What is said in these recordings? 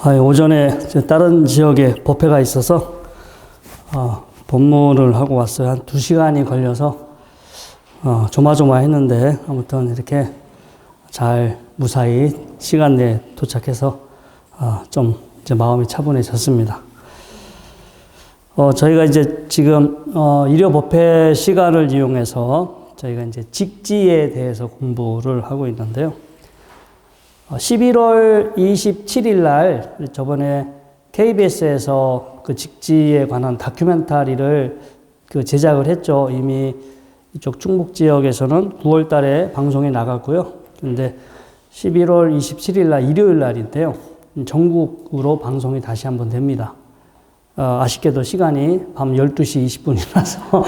오전에 다른 지역에 법회가 있어서 법문을 하고 왔어요. 한 2시간이 걸려서 조마조마했는데 아무튼 이렇게 잘 무사히 시간 내에 도착해서 좀 이제 마음이 차분해졌습니다. 저희가 이제 지금 일요 법회 시간을 이용해서 저희가 이제 직지에 대해서 공부를 하고 있는데요. 11월 27일 날 저번에 KBS에서 그 직지에 관한 다큐멘터리를 제작을 했죠. 이미 이쪽 충북 지역에서는 9월 달에 방송이 나갔고요. 근데 11월 27일 날 일요일 날인데요. 전국으로 방송이 다시 한번 됩니다. 아쉽게도 시간이 밤 12시 20분이라서.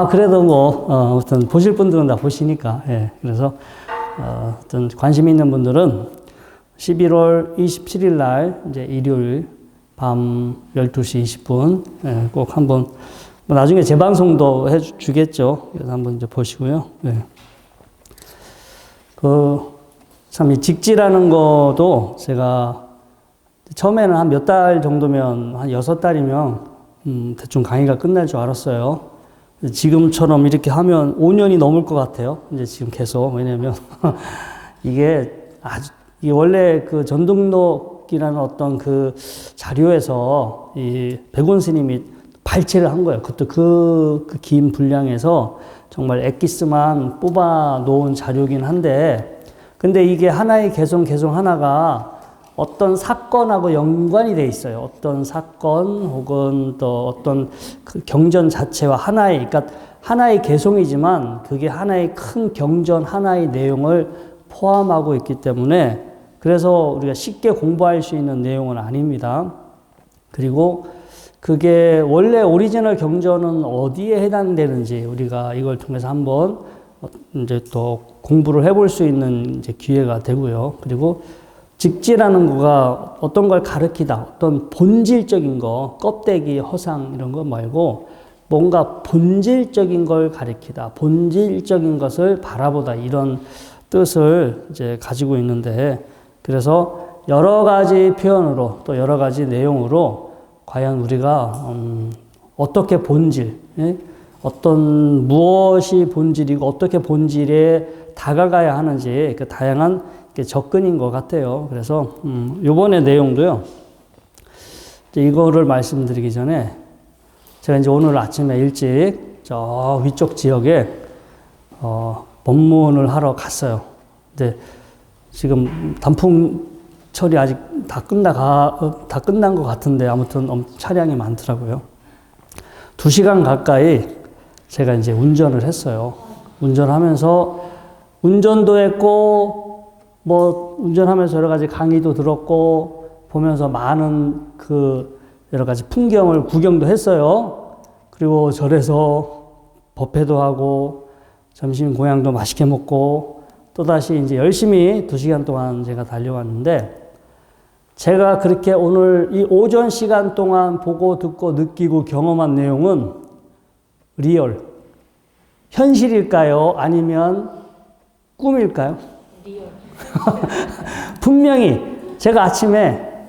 그래도 아무튼 보실 분들은 다 보시니까. 예, 그래서, 어떤 관심 있는 분들은 11월 27일 날, 이제 일요일 밤 12시 20분, 예, 꼭 한번, 나중에 재방송도 해주겠죠. 그래서 한번 이제 보시고요. 예. 참, 이 직지라는 것도 제가 처음에는 한 몇 달 정도면, 한 6달이면, 대충 강의가 끝날 줄 알았어요. 지금처럼 이렇게 하면 5년이 넘을 것 같아요. 이제 지금 계속. 왜냐면, 이게 원래 그 전등록이라는 어떤 그 자료에서 이 백원 스님이 발췌를 한 거예요. 그것도 그 긴 분량에서 정말 엑기스만 뽑아 놓은 자료긴 한데, 근데 이게 하나의 개성 하나가 어떤 사건하고 연관이 돼 있어요. 어떤 사건 혹은 또 어떤 그 경전 자체와 그러니까 하나의 개성이지만 그게 하나의 큰 경전, 하나의 내용을 포함하고 있기 때문에 그래서 우리가 쉽게 공부할 수 있는 내용은 아닙니다. 그리고 그게 원래 오리지널 경전은 어디에 해당되는지 우리가 이걸 통해서 한번 이제 또 공부를 해볼 수 있는 이제 기회가 되고요. 그리고 직지라는 거가 어떤 걸 가르치다, 어떤 본질적인 거, 껍데기, 허상 이런 거 말고 뭔가 본질적인 걸 가르치다, 본질적인 것을 바라보다 이런 뜻을 이제 가지고 있는데 그래서 여러 가지 표현으로 또 여러 가지 내용으로 과연 우리가 어떻게 본질, 어떤 무엇이 본질이고 어떻게 본질에 다가가야 하는지 그 다양한 접근인 것 같아요. 그래서 이번에 내용도요. 이거를 말씀드리기 전에 제가 이제 오늘 아침에 일찍 저 위쪽 지역에 법문을 하러 갔어요. 근데 지금 단풍철이 아직 다 끝난 것 같은데 아무튼 차량이 많더라고요. 2시간 가까이 제가 이제 운전을 했어요. 운전하면서 운전도 했고 운전하면서 여러 가지 강의도 들었고, 보면서 많은 여러 가지 풍경을 구경도 했어요. 그리고 절에서 법회도 하고, 점심 고향도 맛있게 먹고, 또다시 이제 열심히 2시간 동안 제가 달려왔는데, 제가 그렇게 오늘 이 오전 시간 동안 보고 듣고 느끼고 경험한 내용은 리얼, 현실일까요? 아니면 꿈일까요? 분명히 제가 아침에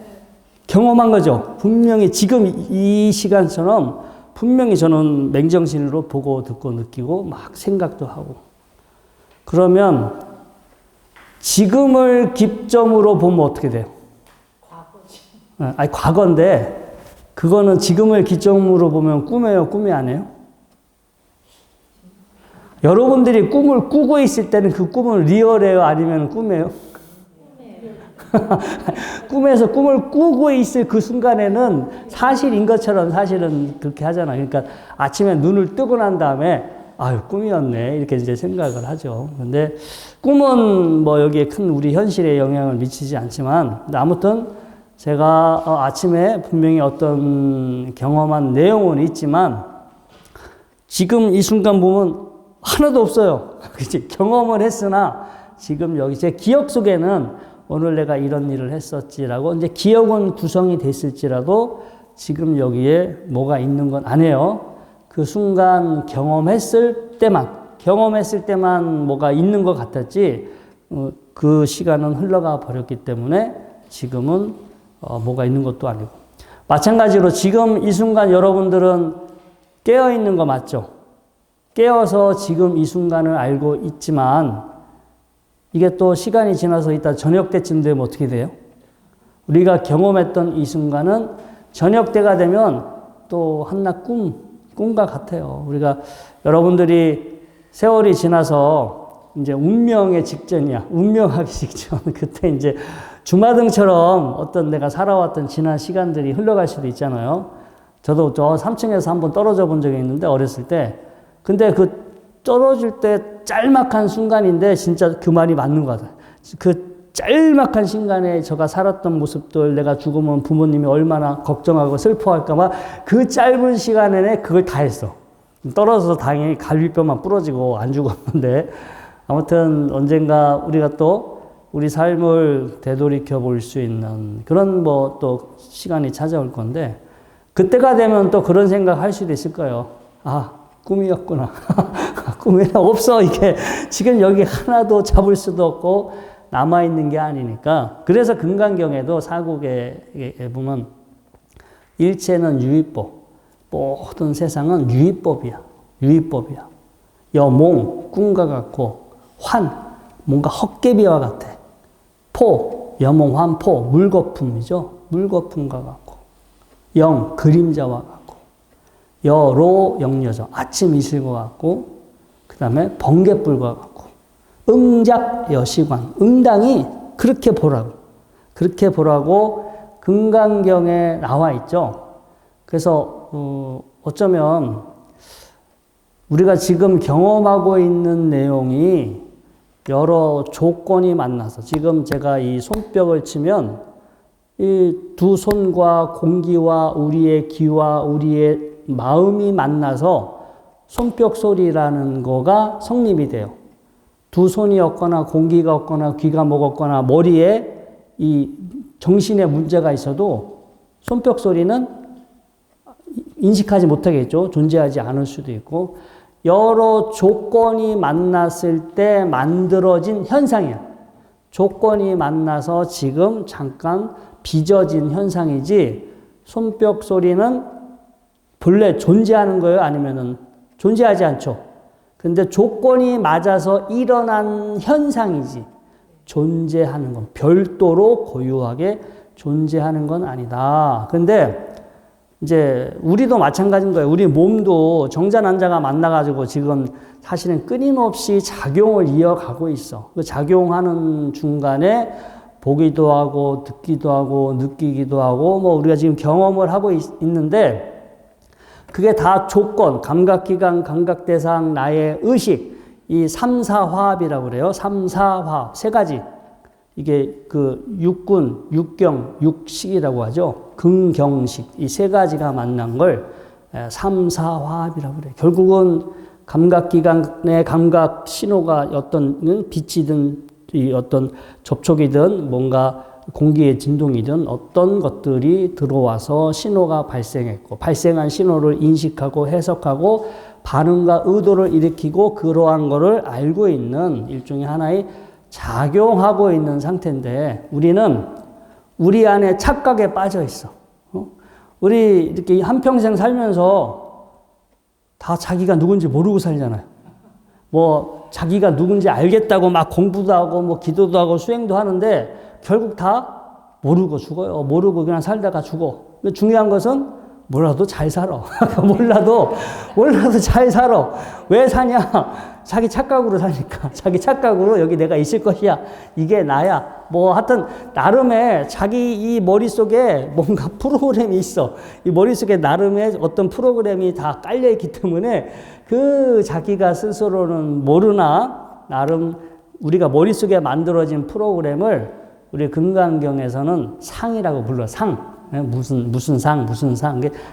경험한 거죠. 분명히 지금 이 시간처럼 분명히 저는 맹정신으로 보고 듣고 느끼고 막 생각도 하고. 그러면 지금을 기점으로 보면 어떻게 돼요? 과거지. 과거인데 그거는 지금을 기점으로 보면 꿈이에요, 꿈이 아니에요? 여러분들이 꿈을 꾸고 있을 때는 그 꿈은 리얼이에요? 아니면 꿈이에요? 꿈에서 꿈을 꾸고 있을 그 순간에는 사실인 것처럼 사실은 그렇게 하잖아요. 그러니까 아침에 눈을 뜨고 난 다음에 꿈이었네. 이렇게 이제 생각을 하죠. 근데 꿈은 여기에 큰 우리 현실에 영향을 미치지 않지만, 아무튼 제가 아침에 분명히 어떤 경험한 내용은 있지만, 지금 이 순간 보면 하나도 없어요. 그치? 경험을 했으나 지금 여기 제 기억 속에는 오늘 내가 이런 일을 했었지라고 이제 기억은 구성이 됐을지라도 지금 여기에 뭐가 있는 건 아니에요. 그 순간 경험했을 때만 뭐가 있는 것 같았지 그 시간은 흘러가 버렸기 때문에 지금은 뭐가 있는 것도 아니고. 마찬가지로 지금 이 순간 여러분들은 깨어 있는 거 맞죠? 깨어서 지금 이 순간을 알고 있지만 이게 또 시간이 지나서 이따 저녁 때쯤 되면 어떻게 돼요? 우리가 경험했던 이 순간은 저녁 때가 되면 또 한낱 꿈과 같아요. 우리가 여러분들이 세월이 지나서 이제 운명의 직전이야. 운명하기 직전. 그때 이제 주마등처럼 어떤 내가 살아왔던 지난 시간들이 흘러갈 수도 있잖아요. 저도 저 3층에서 한번 떨어져 본 적이 있는데 어렸을 때. 근데 그 떨어질 때 짤막한 순간인데 진짜 그 말이 맞는 것 같아요. 그 짤막한 순간에 제가 살았던 모습들, 내가 죽으면 부모님이 얼마나 걱정하고 슬퍼할까봐 그 짧은 시간 내내 그걸 다 했어. 떨어져서 당연히 갈비뼈만 부러지고 안 죽었는데 아무튼 언젠가 우리가 또 우리 삶을 되돌이켜 볼 수 있는 그런 뭐 또 시간이 찾아올 건데 그때가 되면 또 그런 생각 할 수도 있을 거예요. 아, 꿈이었구나. 꿈이 없어. 이게 지금 여기 하나도 잡을 수도 없고 남아있는 게 아니니까. 그래서 금강경에도 사국에 보면 일체는 유의법. 모든 세상은 유의법이야. 유의법이야. 여몽, 꿈과 같고 환, 뭔가 헛개비와 같아. 포, 여몽환포, 물거품이죠. 물거품과 같고. 영, 그림자와 같고. 여로, 영여정, 아침 이슬과 같고. 그 다음에 번갯불과 같고. 응작, 여시관, 응당이 그렇게 보라고. 그렇게 보라고 금강경에 나와 있죠. 그래서 어쩌면 우리가 지금 경험하고 있는 내용이 여러 조건이 만나서 지금 제가 이 손뼉을 치면 이 두 손과 공기와 우리의 귀와 우리의 마음이 만나서 손뼉 소리라는 거가 성립이 돼요. 두 손이 없거나 공기가 없거나 귀가 먹었거나 머리에 이 정신에 문제가 있어도 손뼉 소리는 인식하지 못하겠죠. 존재하지 않을 수도 있고 여러 조건이 만났을 때 만들어진 현상이야. 조건이 만나서 지금 잠깐 빚어진 현상이지 손뼉 소리는 본래 존재하는 거예요? 아니면은 존재하지 않죠. 근데 조건이 맞아서 일어난 현상이지 존재하는 건 별도로 고유하게 존재하는 건 아니다. 근데 이제 우리도 마찬가지인 거예요. 우리 몸도 정자난자가 만나가지고 지금 사실은 끊임없이 작용을 이어가고 있어. 그 작용하는 중간에 보기도 하고 듣기도 하고 느끼기도 하고 뭐 우리가 지금 경험을 하고 있는데 그게 다 조건, 감각기관, 감각대상, 나의 의식 이 3사화합이라고 그래요. 3사화합 세 가지. 이게 그 육군, 육경, 육식이라고 하죠. 긍경식 이 세 가지가 만난 걸 3사화합이라고 그래요. 결국은 감각기관의 감각 신호가 어떤 빛이든 이 어떤 접촉이든 뭔가 공기의 진동이든 어떤 것들이 들어와서 신호가 발생했고 발생한 신호를 인식하고 해석하고 반응과 의도를 일으키고 그러한 거를 알고 있는 일종의 하나의 작용하고 있는 상태인데 우리는 우리 안에 착각에 빠져 있어. 우리 이렇게 한평생 살면서 다 자기가 누군지 모르고 살잖아요. 뭐 자기가 누군지 알겠다고 막 공부도 하고 뭐 기도도 하고 수행도 하는데 결국 다 모르고 죽어요. 모르고 그냥 살다가 죽어. 중요한 것은 몰라도 잘 살아. 몰라도 잘 살아. 왜 사냐? 자기 착각으로 사니까. 자기 착각으로 여기 내가 있을 것이야. 이게 나야. 뭐 하여튼 나름의 자기 이 머릿속에 뭔가 프로그램이 있어. 이 머릿속에 나름의 어떤 프로그램이 다 깔려있기 때문에 그 자기가 스스로는 모르나 나름 우리가 머릿속에 만들어진 프로그램을 우리 금강경에서는 상이라고 불러. 상. 무슨 상.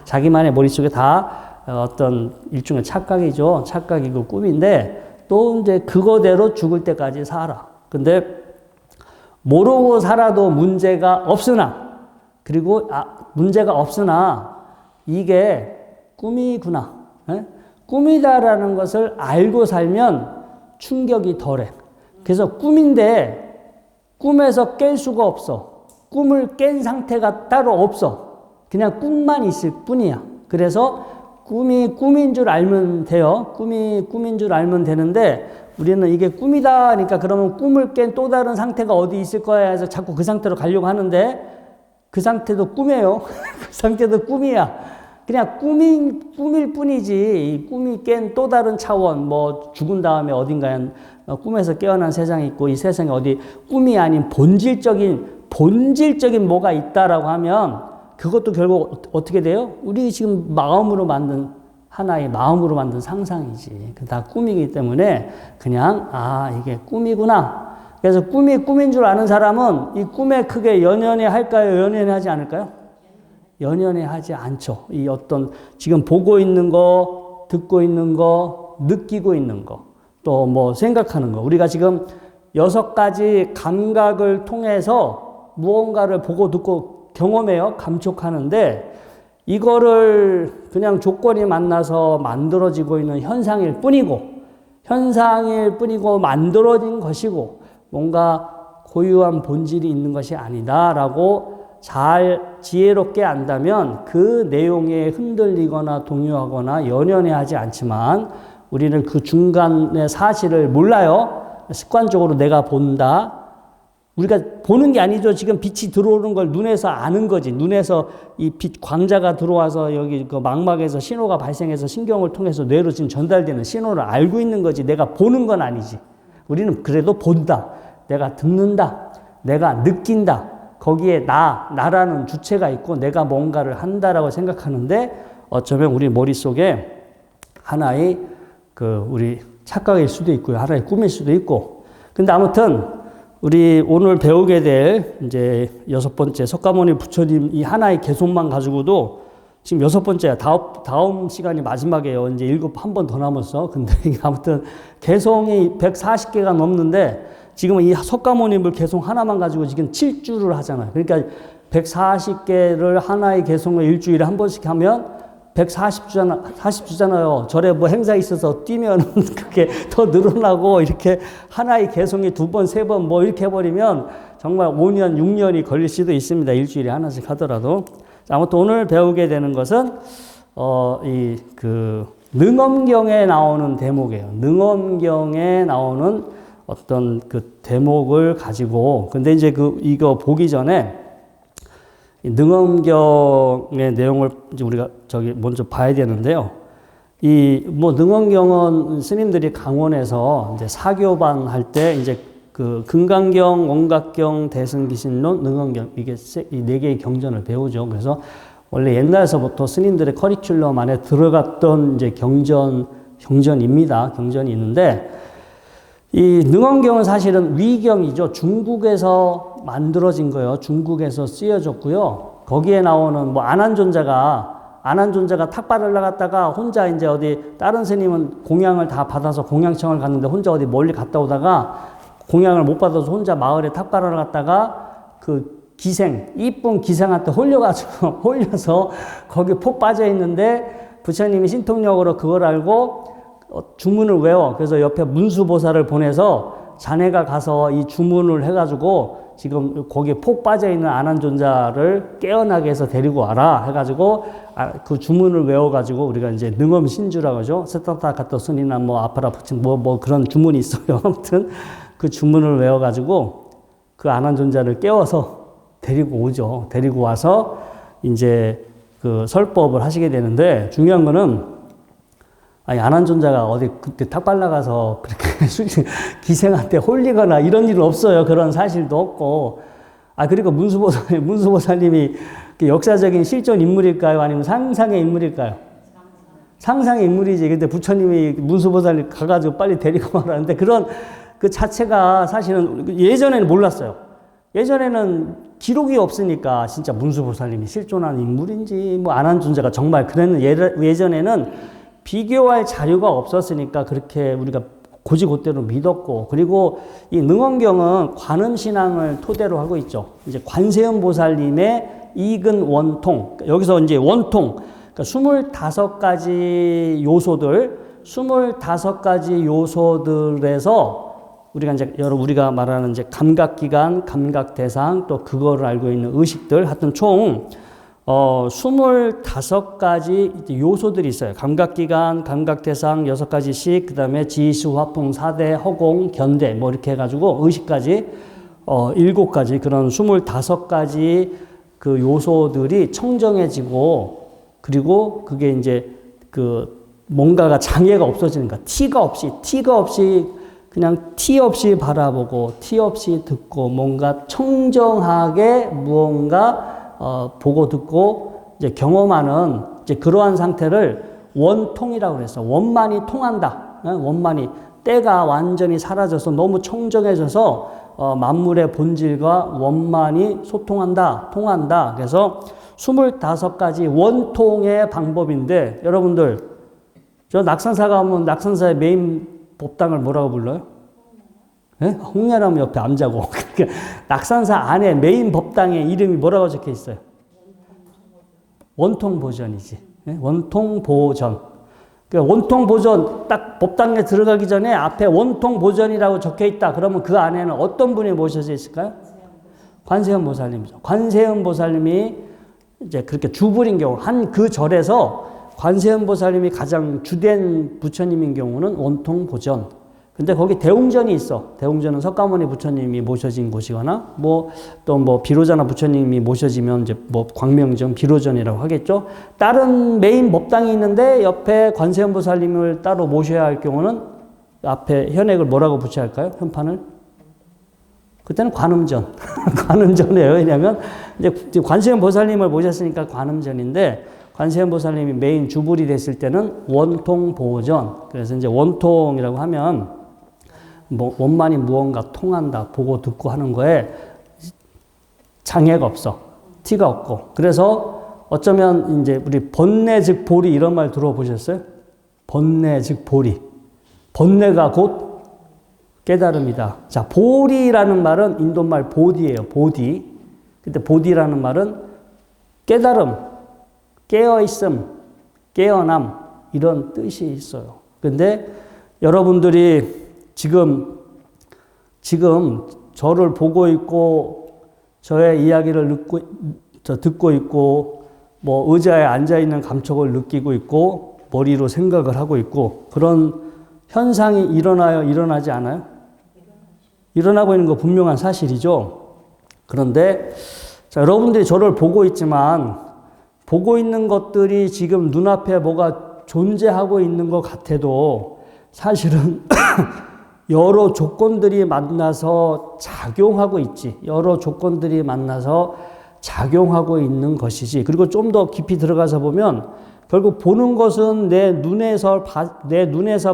자기만의 머릿속에 다 어떤 일종의 착각이죠. 착각이고 꿈인데 또 이제 그거대로 죽을 때까지 살아. 근데 모르고 살아도 문제가 없으나 그리고 문제가 없으나 이게 꿈이구나. 꿈이다라는 것을 알고 살면 충격이 덜해. 그래서 꿈인데 꿈에서 깰 수가 없어. 꿈을 깬 상태가 따로 없어. 그냥 꿈만 있을 뿐이야. 그래서 꿈이 꿈인 줄 알면 돼요. 꿈이 꿈인 줄 알면 되는데 우리는 이게 꿈이다 하니까 그러면 꿈을 깬 또 다른 상태가 어디 있을 거야 해서 자꾸 그 상태로 가려고 하는데 그 상태도 꿈이에요. 그 상태도 꿈이야. 그냥 꿈일 뿐이지 이 꿈이 깬 또 다른 차원 뭐 죽은 다음에 어딘가에 꿈에서 깨어난 세상이 있고 이 세상에 어디 꿈이 아닌 본질적인 뭐가 있다라고 하면 그것도 결국 어떻게 돼요? 우리 지금 마음으로 만든 하나의 마음으로 만든 상상이지. 다 꿈이기 때문에 그냥 이게 꿈이구나. 그래서 꿈이 꿈인 줄 아는 사람은 이 꿈에 크게 연연해 할까요? 연연해 하지 않을까요? 연연해 하지 않죠. 이 어떤 지금 보고 있는 거, 듣고 있는 거, 느끼고 있는 거, 또 뭐 생각하는 거. 우리가 지금 6가지 감각을 통해서 무언가를 보고 듣고 경험해요. 감촉하는데 이거를 그냥 조건이 만나서 만들어지고 있는 현상일 뿐이고 만들어진 것이고 뭔가 고유한 본질이 있는 것이 아니다라고 잘 지혜롭게 안다면 그 내용에 흔들리거나 동요하거나 연연해하지 않지만 우리는 그 중간의 사실을 몰라요. 습관적으로 내가 본다. 우리가 보는 게 아니죠. 지금 빛이 들어오는 걸 눈에서 아는 거지. 눈에서 이 빛 광자가 들어와서 여기 그 망막에서 신호가 발생해서 신경을 통해서 뇌로 지금 전달되는 신호를 알고 있는 거지. 내가 보는 건 아니지. 우리는 그래도 본다. 내가 듣는다. 내가 느낀다. 거기에 나라는 주체가 있고 내가 뭔가를 한다라고 생각하는데 어쩌면 우리 머릿속에 하나의 우리 착각일 수도 있고요. 하나의 꿈일 수도 있고. 근데 아무튼 우리 오늘 배우게 될 이제 6번째 석가모니 부처님 이 하나의 개송만 가지고도 지금 6번째야. 다음 시간이 마지막이에요. 이제 1번 더 남았어. 근데 아무튼 개송이 140개가 넘는데 지금 이 석가모니물 개송 하나만 가지고 지금 7주를 하잖아요. 그러니까 140개를 하나의 개송을 일주일에 한 번씩 하면 40주잖아요. 절에 뭐 행사 있어서 뛰면 그게 더 늘어나고 이렇게 하나의 개송이 2번, 3번 뭐 이렇게 해버리면 정말 5년, 6년이 걸릴 수도 있습니다. 일주일에 하나씩 하더라도. 아무튼 오늘 배우게 되는 것은, 능엄경에 나오는 대목이에요. 능엄경에 나오는 어떤 그 대목을 가지고, 근데 이제 이거 보기 전에 능엄경의 내용을 이제 우리가 먼저 봐야 되는데요. 능엄경은 스님들이 강원에서 이제 사교반 할 때 이제 그 금강경, 원각경, 대승기신론, 능엄경 이게 이 4개의 경전을 배우죠. 그래서 원래 옛날서부터 스님들의 커리큘럼 안에 들어갔던 이제 경전입니다. 경전이 있는데 이 능엄경은 사실은 위경이죠. 중국에서 만들어진 거예요. 중국에서 쓰여졌고요. 거기에 나오는 뭐 안한존자가 탁발을 나갔다가 혼자 이제 어디 다른 스님은 공양을 다 받아서 공양청을 갔는데 혼자 어디 멀리 갔다 오다가 공양을 못 받아서 혼자 마을에 탁발을 나갔다가 그 이쁜 기생한테 홀려서 거기 폭 빠져 있는데 부처님이 신통력으로 그걸 알고 주문을 외워. 그래서 옆에 문수보살을 보내서 자네가 가서 이 주문을 해가지고 지금 거기에 폭 빠져있는 안한존자를 깨어나게 해서 데리고 와라 해가지고 그 주문을 외워가지고 우리가 이제 능엄신주라고 하죠. 세타타 가토순이나 뭐 아파라 부친 뭐 그런 주문이 있어요. 아무튼 그 주문을 외워가지고 그 안한존자를 깨워서 데리고 오죠. 데리고 와서 이제 그 설법을 하시게 되는데 중요한 거는 안한존자가 어디 그때 탁발 나가서 그렇게 기생한테 홀리거나 이런 일은 없어요. 그런 사실도 없고. 그리고 문수보살님이 역사적인 실존 인물일까요? 아니면 상상의 인물일까요? 상상의 인물이지. 근데 부처님이 문수보살 가가지고 빨리 데리고 와라는데 그런 그 자체가 사실은 예전에는 몰랐어요. 예전에는 기록이 없으니까 진짜 문수보살님이 실존한 인물인지 뭐 안한존자가 정말 그랬는 예전에는 비교할 자료가 없었으니까 그렇게 우리가 고지고대로 믿었고 그리고 이 능엄경은 관음신앙을 토대로 하고 있죠. 이제 관세음 보살님의 익은 원통 여기서 이제 원통 그러니까 25가지 요소들에서 우리가 말하는 이제 감각기관, 감각대상, 또 그거를 알고 있는 의식들, 하여튼 총 25가지 요소들이 있어요. 감각기관, 감각대상 6가지씩, 그 다음에 지수, 화풍, 사대, 허공, 견대, 뭐 이렇게 해가지고 의식까지 7가지, 그런 25가지 그 요소들이 청정해지고, 그리고 그게 이제 그 뭔가가 장애가 없어지는 거야. 티가 없이 그냥 티 없이 바라보고, 티 없이 듣고, 뭔가 청정하게 무언가 보고 듣고 이제 경험하는 이제 그러한 상태를 원통이라고 그랬어. 원만이 통한다. 원만이 때가 완전히 사라져서 너무 청정해져서 만물의 본질과 원만이 소통한다, 통한다. 그래서 25가지 원통의 방법인데, 여러분들 저 낙산사 가면 낙산사의 메인 법당을 뭐라고 불러요? 네? 홍련암 옆에 암자고. 낙산사 안에 메인 법당의 이름이 뭐라고 적혀 있어요? 원통보전이지. 네? 원통보전. 그러니까 원통보전 딱 법당에 들어가기 전에 앞에 원통보전이라고 적혀 있다. 그러면 그 안에는 어떤 분이 모셔져 있을까요? 관세음 보살님이죠. 관세음 보살님이 이제 그렇게 주불인 경우, 한 그 절에서 관세음 보살님이 가장 주된 부처님인 경우는 원통보전. 근데 거기 대웅전이 있어. 대웅전은 석가모니 부처님이 모셔진 곳이거나, 또 비로자나 부처님이 모셔지면 이제 광명전, 비로전이라고 하겠죠. 다른 메인 법당이 있는데 옆에 관세음 보살님을 따로 모셔야 할 경우는 앞에 현액을 뭐라고 붙여야 할까요? 현판을? 그때는 관음전. 관음전이에요. 왜냐면 이제 관세음 보살님을 모셨으니까 관음전인데, 관세음 보살님이 메인 주불이 됐을 때는 원통보전. 그래서 이제 원통이라고 하면 원만이 무언가 통한다, 보고 듣고 하는 거에 장애가 없어. 티가 없고. 그래서 어쩌면 이제 우리 번뇌 즉 보리 이런 말 들어보셨어요? 번뇌 즉 보리. 번뇌가 곧 깨달음이다. 자, 보리라는 말은 인도말 보디예요. 보디. 근데 보디라는 말은 깨달음, 깨어있음, 깨어남, 이런 뜻이 있어요. 근데 여러분들이 지금 저를 보고 있고, 저의 이야기를 듣고 있고, 의자에 앉아있는 감촉을 느끼고 있고, 머리로 생각을 하고 있고, 그런 현상이 일어나요? 일어나지 않아요? 일어나고 있는 거 분명한 사실이죠. 그런데 자, 여러분들이 저를 보고 있지만, 보고 있는 것들이 지금 눈앞에 뭐가 존재하고 있는 것 같아도 사실은 여러 조건들이 만나서 작용하고 있지. 여러 조건들이 만나서 작용하고 있는 것이지. 그리고 좀 더 깊이 들어가서 보면 결국 보는 것은 내 눈에서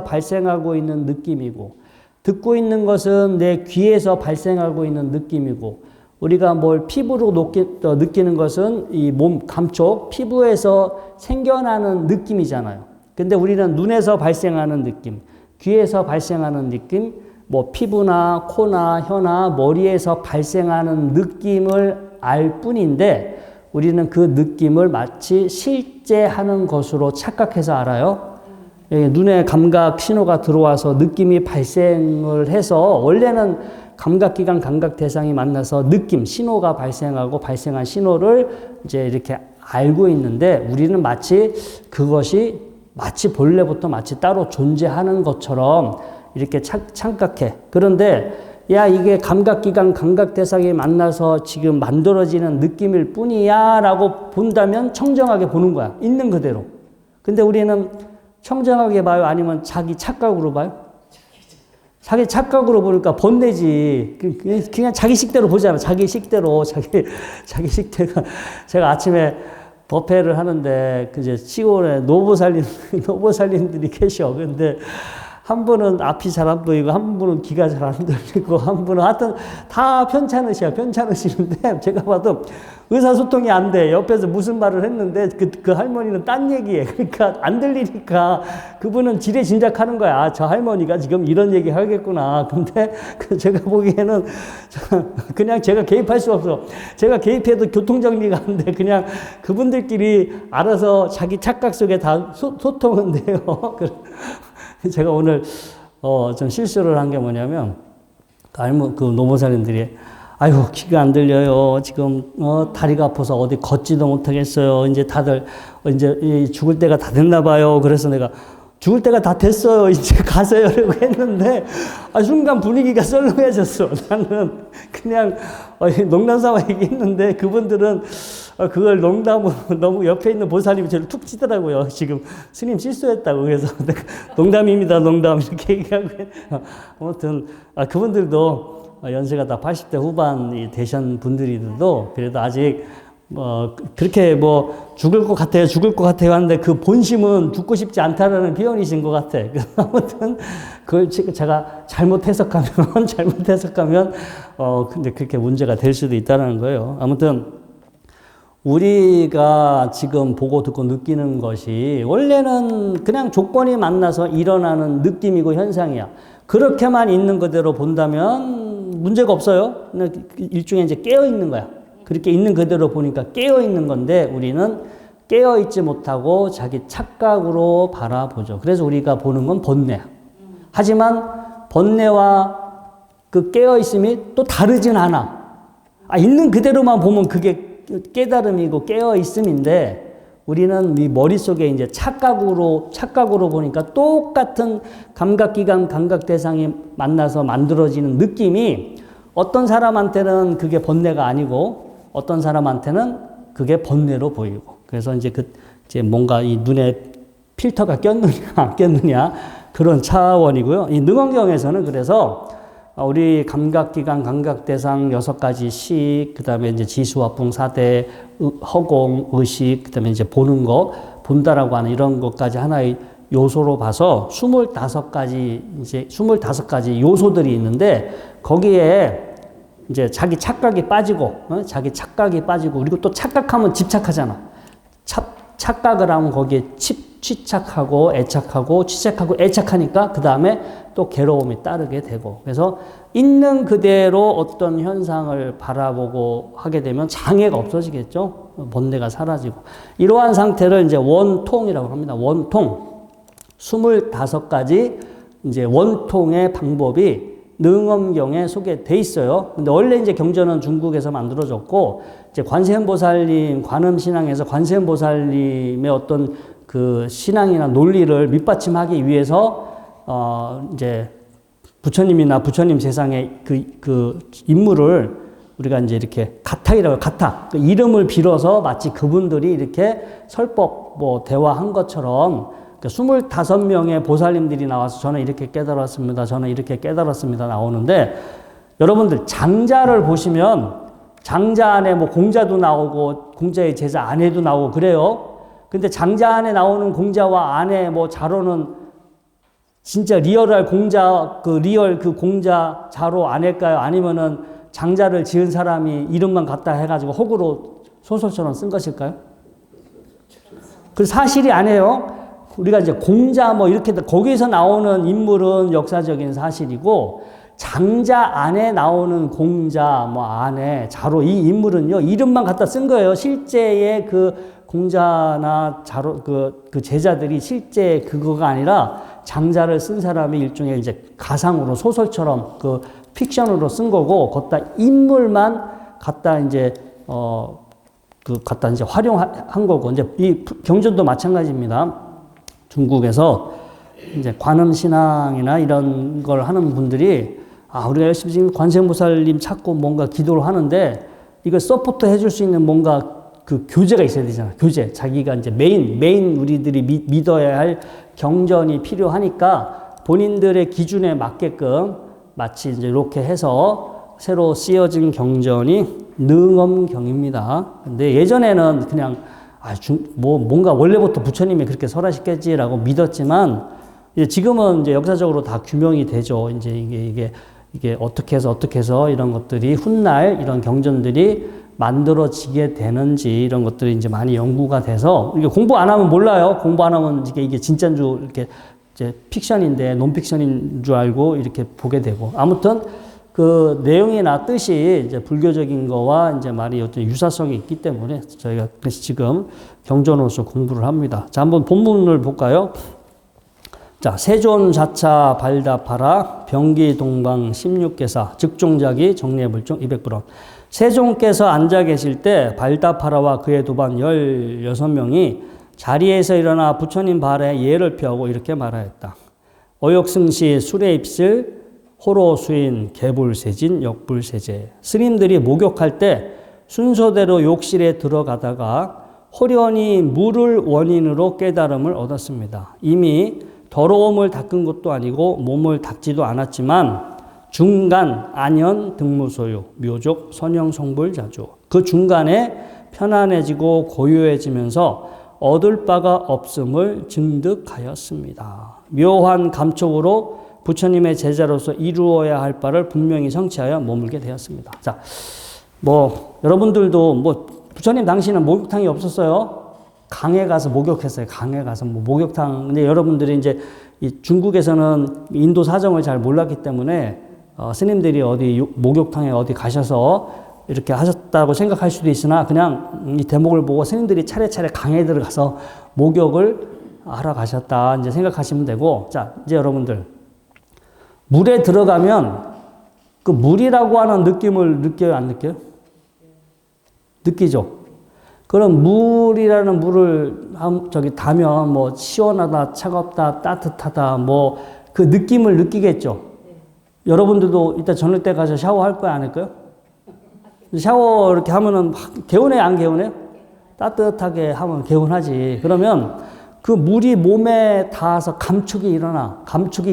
발생하고 있는 느낌이고, 듣고 있는 것은 내 귀에서 발생하고 있는 느낌이고, 우리가 뭘 피부로 느끼는 것은 이 몸 감촉, 피부에서 생겨나는 느낌이잖아요. 근데 우리는 눈에서 발생하는 느낌, 귀에서 발생하는 느낌, 피부나 코나 혀나 머리에서 발생하는 느낌을 알 뿐인데, 우리는 그 느낌을 마치 실제 하는 것으로 착각해서 알아요. 눈에 감각 신호가 들어와서 느낌이 발생을 해서, 원래는 감각기관, 감각대상이 만나서 느낌, 신호가 발생하고 발생한 신호를 이제 이렇게 알고 있는데, 우리는 마치 그것이 본래부터 마치 따로 존재하는 것처럼 이렇게 착각해. 그런데 이게 감각기관, 감각대상이 만나서 지금 만들어지는 느낌일 뿐이야 라고 본다면 청정하게 보는 거야. 있는 그대로. 근데 우리는 청정하게 봐요? 아니면 자기 착각으로 봐요? 자기 착각으로 보니까 번뇌지. 그냥 자기 식대로 보잖아. 자기 식대로. 자기 식대가. 제가 아침에 법회를 하는데, 이제 시골에 노보살님들이 계셔. 근데 한 분은 앞이 잘 안 보이고, 한 분은 귀가 잘 안 들리고, 한 분은 하여튼 다 편찮으시는데, 제가 봐도 의사소통이 안 돼. 옆에서 무슨 말을 했는데, 그 할머니는 딴 얘기해. 그러니까 안 들리니까 그분은 지레짐작하는 거야. 저 할머니가 지금 이런 얘기 하겠구나. 근데 제가 보기에는 그냥 제가 개입할 수 없어. 제가 개입해도 교통정리가 안 돼. 그냥 그분들끼리 알아서 자기 착각 속에 다 소통은 돼요. 제가 오늘 좀 실수를 한 게 뭐냐면, 그 노보살님들이 아유 귀가 안 들려요. 지금 다리가 아파서 어디 걷지도 못하겠어요. 이제 다들 이제 죽을 때가 다 됐나 봐요. 그래서 내가 죽을 때가 다 됐어요. 이제 가세요라고 했는데 순간 분위기가 썰렁해졌어. 나는 그냥 농담 삼아 얘기했는데 그분들은 그걸 농담으로 너무 옆에 있는 보살님이 저를 툭 치더라고요. 지금 스님 실수했다고. 그래서 내가 농담입니다. 농담 이렇게 얘기하고 아무튼 그분들도 연세가 다 80대 후반이 되신 분들이도 그래도 아직 그렇게 죽을 것 같아요, 죽을 것 같아요 하는데 그 본심은 죽고 싶지 않다라는 표현이신 것 같아. 아무튼 그걸 제가 잘못 해석하면 근데 그렇게 문제가 될 수도 있다는 거예요. 아무튼 우리가 지금 보고 듣고 느끼는 것이 원래는 그냥 조건이 만나서 일어나는 느낌이고 현상이야. 그렇게만 있는 그대로 본다면 문제가 없어요. 일종의 이제 깨어 있는 거야. 그렇게 있는 그대로 보니까 깨어 있는 건데 우리는 깨어 있지 못하고 자기 착각으로 바라보죠. 그래서 우리가 보는 건 번뇌야. 하지만 번뇌와 그 깨어 있음이 또 다르진 않아. 있는 그대로만 보면 그게 깨달음이고 깨어 있음인데 우리는 이 머릿속에 이제 착각으로 보니까 똑같은 감각기관, 감각대상이 만나서 만들어지는 느낌이 어떤 사람한테는 그게 번뇌가 아니고 어떤 사람한테는 그게 번뇌로 보이고 그래서 이제 이제 뭔가 이 눈에 필터가 꼈느냐 안 꼈느냐 그런 차원이고요. 이 능엄경에서는 그래서 우리 감각기관, 감각대상 6가지 식, 그 다음에 이제 지수화풍 4대, 허공, 의식, 그 다음에 이제 보는 거, 본다라고 하는 이런 것까지 하나의 요소로 봐서 25가지 요소들이 있는데 거기에 이제 자기 착각이 빠지고, 그리고 또 착각하면 집착하잖아. 착각을 하면 거기에 취착하고 애착하고 취착하고 애착하니까 그 다음에 또 괴로움이 따르게 되고 그래서 있는 그대로 어떤 현상을 바라보고 하게 되면 장애가 없어지겠죠. 번뇌가 사라지고 이러한 상태를 이제 원통이라고 합니다. 원통 25가지 이제 원통의 방법이 능엄경에 소개돼 있어요. 근데 원래 이제 경전은 중국에서 만들어졌고 이제 관세음보살님 관음신앙에서 관세음보살님의 어떤 그 신앙이나 논리를 밑받침하기 위해서 이제 부처님이나 부처님 세상의 그 인물을 우리가 이제 이렇게 가타이라고 가타 그 이름을 빌어서 마치 그분들이 이렇게 설법 대화한 것처럼 25명의 보살님들이 나와서 저는 이렇게 깨달았습니다. 저는 이렇게 깨달았습니다. 나오는데 여러분들 장자를 보시면 장자 안에 공자도 나오고 공자의 제자 안에도 나오고 그래요. 근데 장자 안에 나오는 공자와 안에 자로는 진짜 리얼할 공자 리얼 공자 자로 안일까요? 아니면은 장자를 지은 사람이 이름만 갖다 해가지고 허구로 소설처럼 쓴 것일까요? 그 사실이 아니에요. 우리가 이제 공자 이렇게 거기서 나오는 인물은 역사적인 사실이고 장자 안에 나오는 공자 안에 자로 이 인물은요 이름만 갖다 쓴 거예요. 실제의 그 공자나 자로 그 제자들이 실제 그거가 아니라 장자를 쓴 사람이 일종의 이제 가상으로 소설처럼 그 픽션으로 쓴 거고 걷다 인물만 갖다 이제 갖다 이제 활용한 거고 이제 이 경전도 마찬가지입니다. 중국에서 이제 관음신앙이나 이런 걸 하는 분들이 우리가 열심히 지금 관세음보살님 찾고 뭔가 기도를 하는데 이걸 서포트 해줄 수 있는 뭔가 그 교재가 있어야 되잖아. 교재. 자기가 이제 메인 우리들이 믿어야 할 경전이 필요하니까 본인들의 기준에 맞게끔 마치 이제 이렇게 해서 새로 쓰여진 경전이 능엄경입니다. 근데 예전에는 그냥 뭔가 원래부터 부처님이 그렇게 설하셨겠지라고 믿었지만 이제 지금은 이제 역사적으로 다 규명이 되죠. 이제 이게 어떻게 해서 이런 것들이 훗날 이런 경전들이 만들어지게 되는지 이런 것들이 이제 많이 연구가 돼서 이게 공부 안 하면 몰라요. 공부 안 하면 이게 진짜인 줄 이렇게 이제 픽션인데 논픽션인 줄 알고 이렇게 보게 되고 아무튼 그 내용이나 뜻이 이제 불교적인 거와 이제 많이 어떤 유사성이 있기 때문에 저희가 그래서 지금 경전으로서 공부를 합니다. 자, 한번 본문을 볼까요? 자, 세존 자차 발답하라 병기 동방 16개사 즉종자기 정례불중 200불원. 세존께서 앉아 계실 때 발답하라와 그의 도반 16명이 자리에서 일어나 부처님 발에 예를 펴고 이렇게 말하였다. 어욕승시 수레입슬 호로수인 개불세진 역불세제. 스님들이 목욕할 때 순서대로 욕실에 들어가다가 호련히 물을 원인으로 깨달음을 얻었습니다. 이미 더러움을 닦은 것도 아니고 몸을 닦지도 않았지만 중간, 안연, 등무소유, 묘족, 선영성불자주. 그 중간에 편안해지고 고요해지면서 얻을 바가 없음을 증득하였습니다. 묘한 감촉으로 부처님의 제자로서 이루어야 할 바를 분명히 성취하여 머물게 되었습니다. 자, 여러분들도 부처님 당시는 목욕탕이 없었어요. 강에 가서 목욕했어요. 강에 가서 목욕탕. 근데 여러분들이 이제 이 중국에서는 인도 사정을 잘 몰랐기 때문에 스님들이 어디 목욕탕에 어디 가셔서 이렇게 하셨다고 생각할 수도 있으나 그냥 이 대목을 보고 스님들이 차례차례 강에 들어가서 목욕을 하러 가셨다 이제 생각하시면 되고. 자, 이제 여러분들 물에 들어가면 그 물이라고 하는 느낌을 느껴요, 안 느껴요? 느끼죠? 그럼 물이라는 물을 다면 시원하다, 차갑다, 따뜻하다, 그 느낌을 느끼겠죠? 여러분들도 이따 저녁 때 가서 샤워할 거야, 안 할 거요? 샤워 이렇게 하면은 개운해, 안 개운해? 따뜻하게 하면 개운하지. 그러면 그 물이 몸에 닿아서 감촉이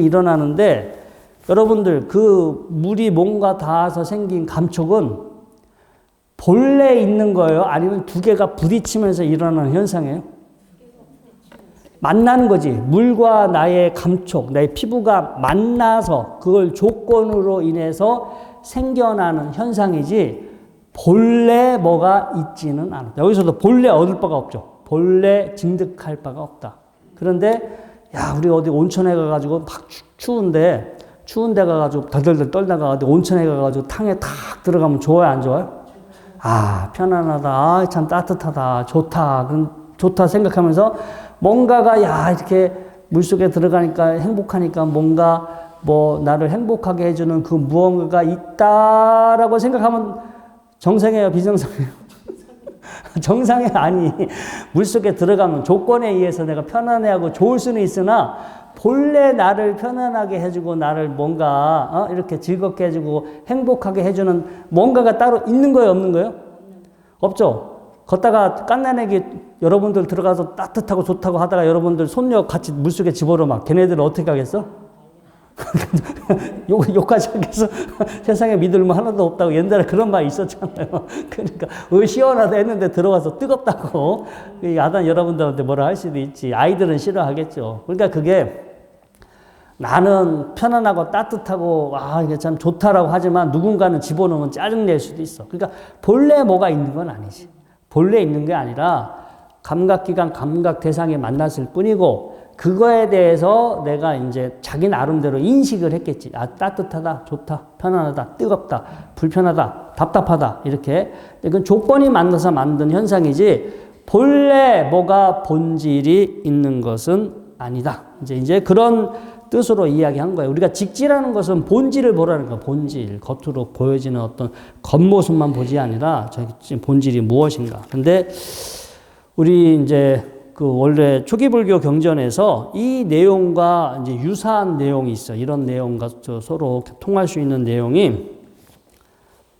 일어나는데 여러분들 그 물이 뭔가 닿아서 생긴 감촉은 본래 있는 거예요? 아니면 두 개가 부딪히면서 일어나는 현상이에요? 만나는 거지. 물과 나의 감촉, 나의 피부가 만나서 그걸 조건으로 인해서 생겨나는 현상이지 본래 뭐가 있지는 않다. 여기서도 본래 얻을 바가 없죠. 본래 증득할 바가 없다. 그런데 우리 어디 온천에 가가지고 막 추운데 가가지고 덜덜덜 떨다가 어디 온천에 가가지고 탕에 탁 들어가면 좋아요, 안 좋아요? 편안하다. 참 따뜻하다. 좋다 생각하면서 뭔가가 이렇게 물속에 들어가니까 행복하니까 뭔가 나를 행복하게 해주는 그 무언가가 있다라고 생각하면 정상이에요, 비정상이에요? 정상이 아니. 물속에 들어가면 조건에 의해서 내가 편안해하고 좋을 수는 있으나 본래 나를 편안하게 해주고 나를 뭔가 이렇게 즐겁게 해주고 행복하게 해주는 뭔가가 따로 있는 거예요, 없는 거예요? 없죠. 걷다가 깐난애기 여러분들 들어가서 따뜻하고 좋다고 하다가 여러분들 손녀 같이 물속에 집어넣으면 걔네들은 어떻게 하겠어? 욕하지 않겠어? 세상에 믿을 뭐 하나도 없다고 옛날에 그런 말 있었잖아요. 그러니까 시원하다 했는데 들어와서 뜨겁다고 야단 여러분들한테 뭐라 할 수도 있지. 아이들은 싫어하겠죠. 그러니까 그게 나는 편안하고 따뜻하고 이게 참 좋다라고 하지만 누군가는 집어넣으면 짜증낼 수도 있어. 그러니까 본래 뭐가 있는 건 아니지. 본래 있는 게 아니라 감각기관, 감각 대상에 만났을 뿐이고 그거에 대해서 내가 이제 자기 나름대로 인식을 했겠지. 따뜻하다, 좋다, 편안하다, 뜨겁다, 불편하다, 답답하다 이렇게. 그건 조건이 만나서 만든 현상이지 본래 뭐가 본질이 있는 것은 아니다. 이제 그런 뜻으로 이야기한 거예요. 우리가 직지라는 것은 본질을 보라는 거예요. 본질. 겉으로 보여지는 어떤 겉모습만 보지 아니라 본질이 무엇인가. 근데 우리 이제 원래 초기불교 경전에서 이 내용과 이제 유사한 내용이 있어. 이런 내용과 서로 통할 수 있는 내용이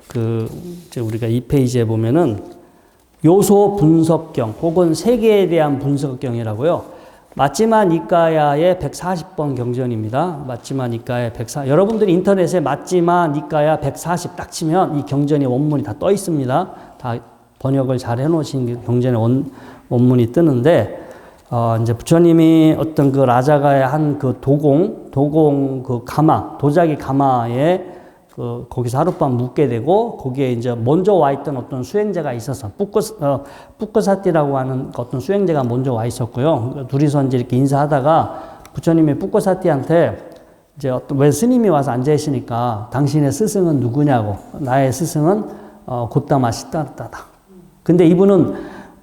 이제 우리가 이 페이지에 보면은 요소 분석경 혹은 세계에 대한 분석경이라고요. 마찌마 니까야의 140번 경전입니다. 마찌마 니까야 140. 여러분들이 인터넷에 마찌마 니까야 140 딱 치면 이 경전의 원문이 다 떠 있습니다. 다 번역을 잘 해놓으신 경전의 원문이 뜨는데, 이제 부처님이 어떤 그 라자가의 한 그 도공 그 가마, 도자기 가마에 거기서 하룻밤 묵게 되고, 거기에 이제 먼저 와 있던 어떤 수행자가 있어서, 뿌꺼사띠라고 하는 어떤 수행자가 먼저 와 있었고요. 둘이서 이제 이렇게 인사하다가 부처님이 뿌꺼사띠한테 이제 왜 스님이 와서 앉아 있으니까 당신의 스승은 누구냐고, 나의 스승은 곧다마 시다르다다. 근데 이분은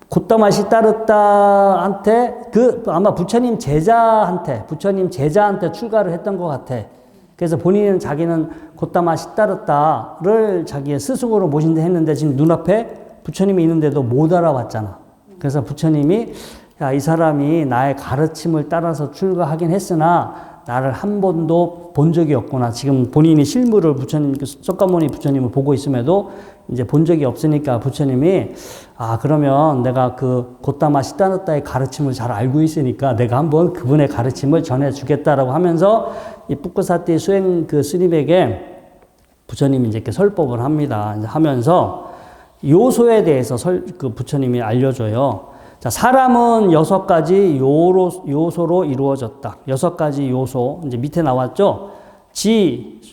곧다마시 따르다한테 아마 부처님 제자한테 출가를 했던 것 같아. 그래서 본인은 자기는 곧다마시 따르다를 자기의 스승으로 모신다 했는데 지금 눈앞에 부처님이 있는데도 못 알아봤잖아. 그래서 부처님이 야, 이 사람이 나의 가르침을 따라서 출가하긴 했으나 나를 한 번도 본 적이 없구나. 지금 본인이 실물을 석가모니 부처님을 보고 있음에도 이제 본 적이 없으니까 부처님이 그러면 내가 그 곧다마 시다느타의 가르침을 잘 알고 있으니까 내가 한번 그분의 가르침을 전해주겠다라고 하면서 이 뿌꾸사티 수행 그 스님에게 부처님이 이제 이렇게 설법을 합니다. 이제 하면서 요소에 대해서 그 부처님이 알려줘요. 자, 사람은 6가지 요소로 이루어졌다. 6가지 요소. 이제 밑에 나왔죠?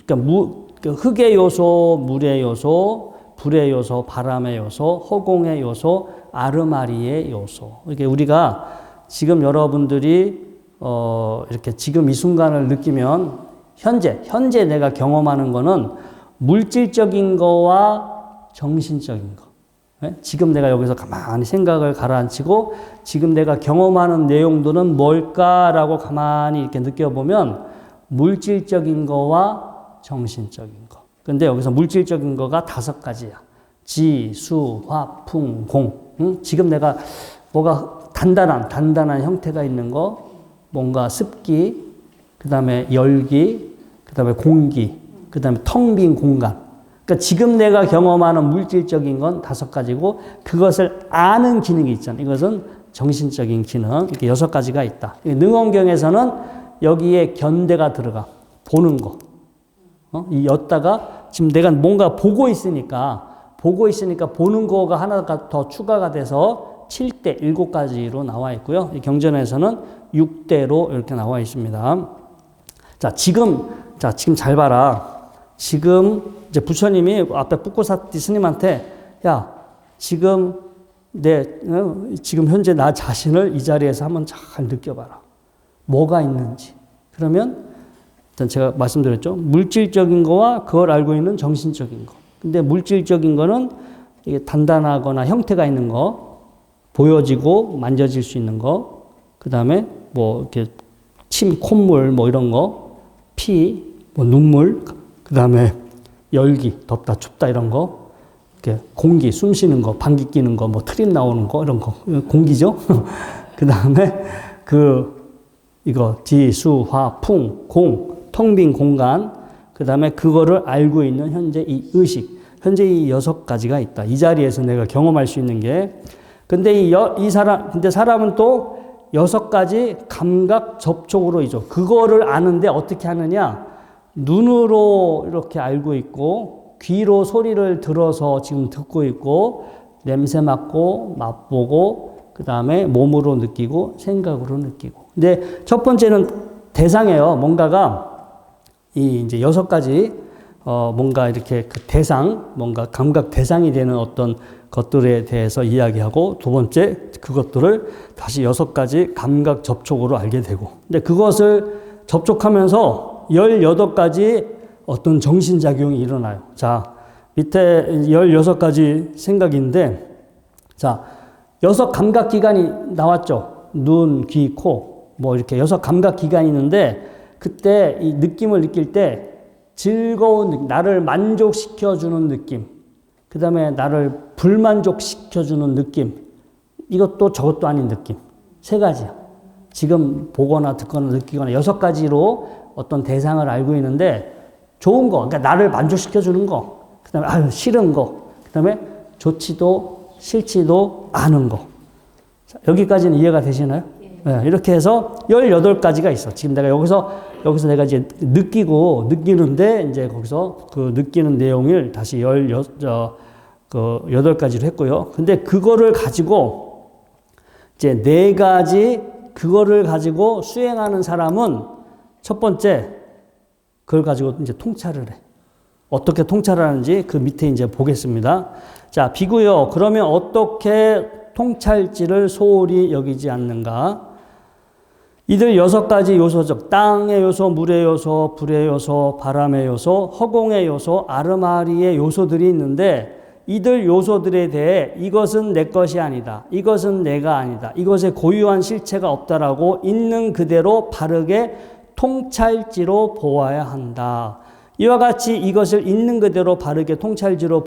그러니까 흙의 요소, 물의 요소, 불의 요소, 바람의 요소, 허공의 요소, 아르마리의 요소. 이렇게 우리가 지금 여러분들이, 이렇게 지금 이 순간을 느끼면 현재 내가 경험하는 거는 물질적인 거와 정신적인 거. 지금 내가 여기서 가만히 생각을 가라앉히고 지금 내가 경험하는 내용들은 뭘까라고 가만히 이렇게 느껴보면 물질적인 거와 정신적인 거. 근데 여기서 물질적인 거가 5가지야. 지, 수, 화, 풍, 공. 지금 내가 뭐가 단단한 형태가 있는 거, 뭔가 습기, 그 다음에 열기, 그 다음에 공기, 그 다음에 텅 빈 공간. 그러니까 지금 내가 경험하는 물질적인 건 5가지고 그것을 아는 기능이 있잖아요. 이것은 정신적인 기능. 이렇게 6가지가 있다. 능언경에서는 여기에 견대가 들어가. 보는 거. 이 였다가 지금 내가 뭔가 보고 있으니까 보는 거가 하나가 더 추가가 돼서 7대 7가지로 나와 있고요. 이 경전에서는 6대로 이렇게 나와 있습니다. 지금 잘 봐라. 지금 이제 부처님이 앞에 뿌꾸사티 스님한테 야, 지금 현재 나 자신을 이 자리에서 한번 잘 느껴봐라. 뭐가 있는지. 그러면 일단 제가 말씀드렸죠. 물질적인 거와 그걸 알고 있는 정신적인 거. 근데 물질적인 거는 이게 단단하거나 형태가 있는 거, 보여지고 만져질 수 있는 거, 그 다음에 뭐 이렇게 콧물 뭐 이런 거, 피, 뭐 눈물, 그 다음에 열기, 덥다, 춥다 이런 거, 이렇게 공기, 숨 쉬는 거, 방귀 뀌는 거, 뭐 트림 나오는 거 이런 거, 공기죠. 그 다음에 이거 지, 수, 화, 풍, 공, 텅 빈 공간, 그 다음에 그거를 알고 있는 현재 이 의식, 현재 이 6가지가 있다. 이 자리에서 내가 경험할 수 있는 게, 근데 근데 사람은 또 6가지 감각 접촉으로 이죠. 그거를 아는데 어떻게 하느냐? 눈으로 이렇게 알고 있고, 귀로 소리를 들어서 지금 듣고 있고, 냄새 맡고, 맛보고, 그 다음에 몸으로 느끼고, 생각으로 느끼고. 근데 첫 번째는 대상이에요. 뭔가가 이제 6가지, 뭔가 이렇게 그 뭔가 감각 대상이 되는 어떤 것들에 대해서 이야기하고, 두 번째, 그것들을 다시 6가지 감각 접촉으로 알게 되고. 근데 그것을 접촉하면서 18가지 어떤 정신작용이 일어나요. 자, 밑에 16가지 생각인데, 자, 6감각기관이 나왔죠. 눈, 귀, 코, 뭐 이렇게 6감각기관이 있는데, 그때 이 느낌을 느낄 때 즐거운 느낌, 나를 만족시켜주는 느낌, 그 다음에 나를 불만족시켜주는 느낌, 이것도 저것도 아닌 느낌. 3가지야. 지금 보거나 듣거나 느끼거나 6가지로 어떤 대상을 알고 있는데 좋은 거, 그러니까 나를 만족시켜주는 거, 그 다음에 싫은 거, 그 다음에 좋지도 싫지도 않은 거. 자, 여기까지는 이해가 되시나요? 네, 이렇게 해서 18가지가 있어. 지금 내가 여기서 내가 이제 느끼는데 이제 거기서 그 느끼는 내용을 다시 8가지로 했고요. 근데 그거를 가지고 이제 4가지 그거를 가지고 수행하는 사람은 첫 번째, 그걸 가지고 이제 통찰을 해. 어떻게 통찰하는지 그 밑에 이제 보겠습니다. 자, 비구요. 그러면 어떻게 통찰지를 소홀히 여기지 않는가? 이들 6가지 요소적, 땅의 요소, 물의 요소, 불의 요소, 바람의 요소, 허공의 요소, 아르마리의 요소들이 있는데 이들 요소들에 대해 이것은 내 것이 아니다. 이것은 내가 아니다. 이것에 고유한 실체가 없다라고 있는 그대로 바르게 통찰지로 보아야 한다. 이와 같이 이것을 있는 그대로 바르게 통찰지로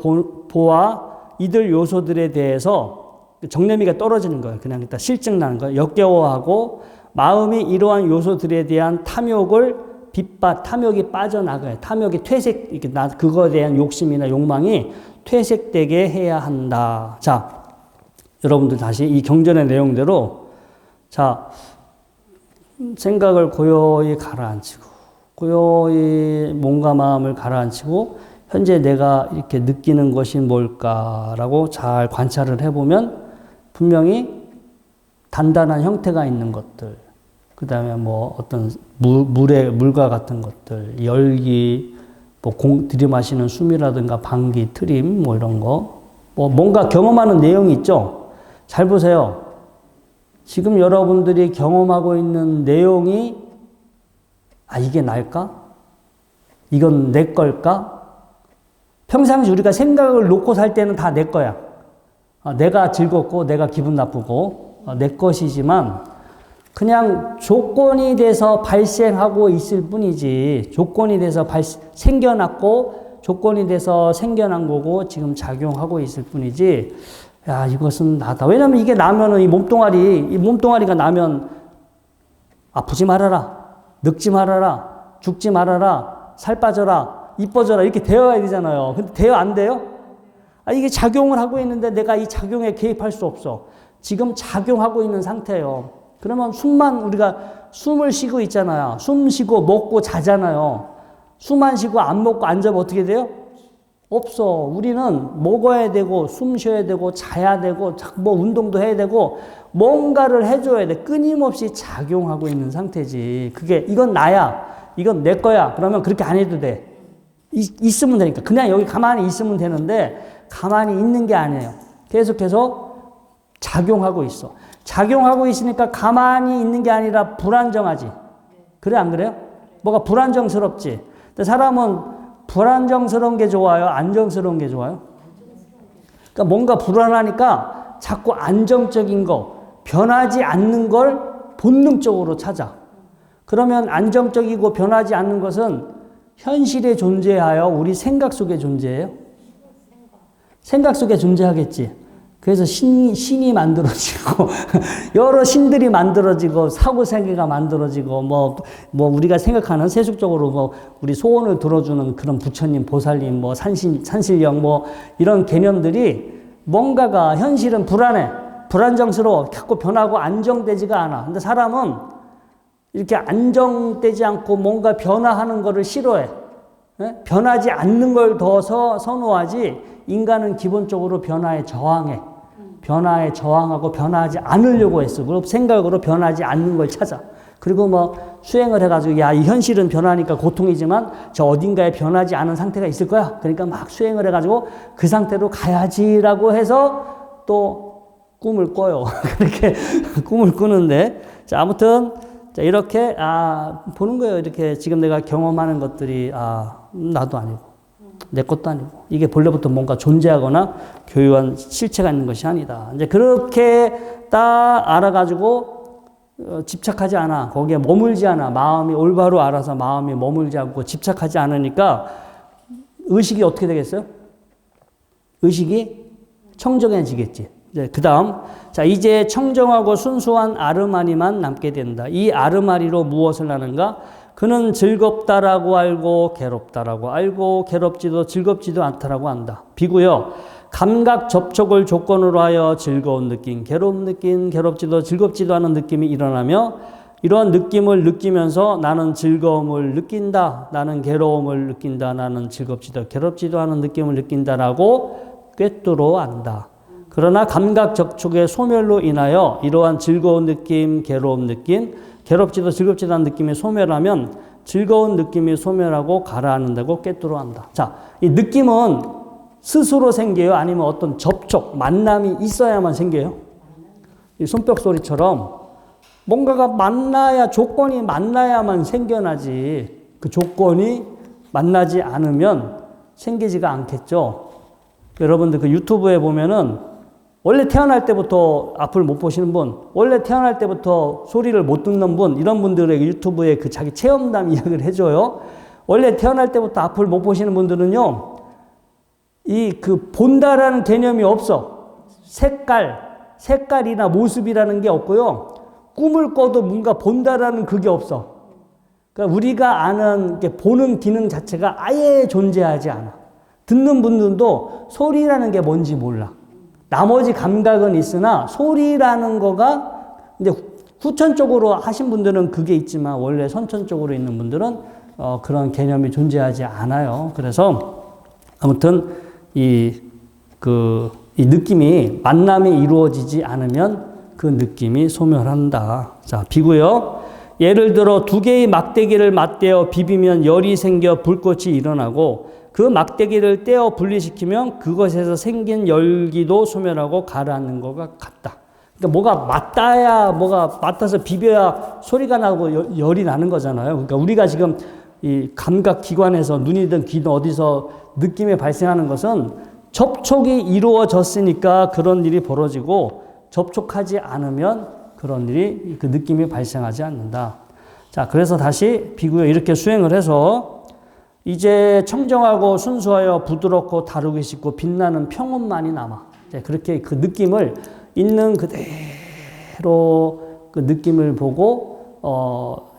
보아 이들 요소들에 대해서 정념이가 떨어지는 거예요. 그냥 일단 실증 나는 거예요. 역겨워하고 마음이 이러한 요소들에 대한 탐욕이 빠져나가요. 탐욕이 그거에 대한 욕심이나 욕망이 퇴색되게 해야 한다. 자, 여러분들 다시 이 경전의 내용대로, 자, 생각을 고요히 가라앉히고, 고요히 몸과 마음을 가라앉히고, 현재 내가 이렇게 느끼는 것이 뭘까라고 잘 관찰을 해보면 분명히 단단한 형태가 있는 것들, 그 다음에 뭐 어떤 물과 같은 것들, 열기, 뭐 들이마시는 숨이라든가 방귀, 트림, 뭐 이런 거. 뭐 뭔가 경험하는 내용이 있죠? 잘 보세요. 지금 여러분들이 경험하고 있는 내용이, 아, 이게 날까? 이건 내 걸까? 평상시 우리가 생각을 놓고 살 때는 다 내 거야. 내가 즐겁고, 내가 기분 나쁘고, 내 것이지만, 그냥 조건이 돼서 발생하고 있을 뿐이지, 조건이 돼서 생겨났고, 조건이 돼서 생겨난 거고, 지금 작용하고 있을 뿐이지, 야, 이것은 나다. 왜냐면 이게 나면은 이 몸뚱아리가 나면 아프지 말아라, 늙지 말아라, 죽지 말아라, 살 빠져라, 이뻐져라, 이렇게 되어야 되잖아요. 근데 돼요, 안 돼요? 아, 이게 작용을 하고 있는데 내가 이 작용에 개입할 수 없어. 지금 작용하고 있는 상태예요. 그러면 우리가 숨을 쉬고 있잖아요. 숨 쉬고 먹고 자잖아요. 숨 안 쉬고 안 먹고 안 자면 어떻게 돼요? 없어. 우리는 먹어야 되고, 숨 쉬어야 되고, 자야 되고, 뭐 운동도 해야 되고, 뭔가를 해줘야 돼. 끊임없이 작용하고 있는 상태지. 이건 나야. 이건 내 거야. 그러면 그렇게 안 해도 돼. 있으면 되니까. 그냥 여기 가만히 있으면 되는데, 가만히 있는 게 아니에요. 계속해서 작용하고 있어. 작용하고 있으니까 가만히 있는 게 아니라 불안정하지. 그래, 안 그래요? 뭐가 불안정스럽지. 근데 사람은 불안정스러운 게 좋아요? 안정스러운 게 좋아요? 그러니까 뭔가 불안하니까 자꾸 안정적인 거, 변하지 않는 걸 본능적으로 찾아. 그러면 안정적이고 변하지 않는 것은 현실에 존재하여 우리 생각 속에 존재해요? 생각 속에 존재하겠지. 그래서 신이 만들어지고, 여러 신들이 만들어지고, 사고세계가 만들어지고, 뭐, 우리가 생각하는 세속적으로 우리 소원을 들어주는 그런 부처님, 보살님, 산신령, 이런 개념들이 뭔가가 현실은 불안해. 불안정스러워. 자꾸 변하고 안정되지가 않아. 근데 사람은 이렇게 안정되지 않고 뭔가 변화하는 거를 싫어해. 네? 변하지 않는 걸 더 선호하지, 인간은 기본적으로 변화에 저항해. 변화에 저항하고 변하지 않으려고 했어. 그리고 생각으로 변하지 않는 걸 찾아. 그리고 수행을 해가지고, 야, 이 현실은 변하니까 고통이지만 저 어딘가에 변하지 않은 상태가 있을 거야. 그러니까 막 수행을 해가지고 그 상태로 가야지라고 해서 또 꿈을 꿔요. 그렇게 꿈을 꾸는데. 자, 아무튼, 자, 이렇게, 보는 거예요. 이렇게 지금 내가 경험하는 것들이, 나도 아니고. 내 것도 아니고 이게 본래부터 뭔가 존재하거나 교유한 실체가 있는 것이 아니다. 이제 그렇게 딱 알아가지고 집착하지 않아. 거기에 머물지 않아. 마음이 올바로 알아서 마음이 머물지 않고 집착하지 않으니까 의식이 어떻게 되겠어요? 의식이 청정해지겠지. 그 다음, 자, 이제 청정하고 순수한 아르마니만 남게 된다. 이 아르마니로 무엇을 하는가? 그는 즐겁다라고 알고 괴롭다라고 알고 괴롭지도 즐겁지도 않다라고 한다. 비구요. 감각 접촉을 조건으로 하여 즐거운 느낌, 괴로운 느낌, 괴롭지도 즐겁지도 않은 느낌이 일어나며 이러한 느낌을 느끼면서 나는 즐거움을 느낀다, 나는 괴로움을 느낀다, 나는 즐겁지도 괴롭지도 않은 느낌을 느낀다라고 꿰뚫어 안다. 그러나 감각 접촉의 소멸로 인하여 이러한 즐거운 느낌, 괴로운 느낌, 괴롭지도 즐겁지도 않은 느낌이 소멸하면 즐거운 느낌이 소멸하고 가라앉는다고 꿰뚫어 한다. 자, 이 느낌은 스스로 생겨요? 아니면 어떤 접촉, 만남이 있어야만 생겨요? 이 손뼉 소리처럼 뭔가가 만나야, 조건이 만나야만 생겨나지, 그 조건이 만나지 않으면 생기지가 않겠죠. 여러분들 그 유튜브에 보면은 원래 태어날 때부터 앞을 못 보시는 분, 원래 태어날 때부터 소리를 못 듣는 분, 이런 분들에게 유튜브에 그 자기 체험담 이야기를 해줘요. 원래 태어날 때부터 앞을 못 보시는 분들은요, 이 그 본다라는 개념이 없어. 색깔이나 모습이라는 게 없고요. 꿈을 꿔도 뭔가 본다라는 그게 없어. 그러니까 우리가 아는 보는 기능 자체가 아예 존재하지 않아. 듣는 분들도 소리라는 게 뭔지 몰라. 나머지 감각은 있으나 소리라는 거가 이제 후천적으로 하신 분들은 그게 있지만 원래 선천적으로 있는 분들은 그런 개념이 존재하지 않아요. 그래서 아무튼 이 느낌이 만남이 이루어지지 않으면 그 느낌이 소멸한다. 자, 비고요. 예를 들어 두 개의 막대기를 맞대어 비비면 열이 생겨 불꽃이 일어나고 그 막대기를 떼어 분리시키면 그것에서 생긴 열기도 소멸하고 가라앉는 것과 같다. 그러니까 뭐가 맞닿아서 비벼야 소리가 나고 열이 나는 거잖아요. 그러니까 우리가 지금 이 감각 기관에서 눈이든 귀든 어디서 느낌이 발생하는 것은 접촉이 이루어졌으니까 그런 일이 벌어지고 접촉하지 않으면 그런 일이 그 느낌이 발생하지 않는다. 자, 그래서 다시 비구에 이렇게 수행을 해서 이제 청정하고 순수하여 부드럽고 다루기 쉽고 빛나는 평온만이 남아. 이제 그렇게 그 느낌을 있는 그대로 그 느낌을 보고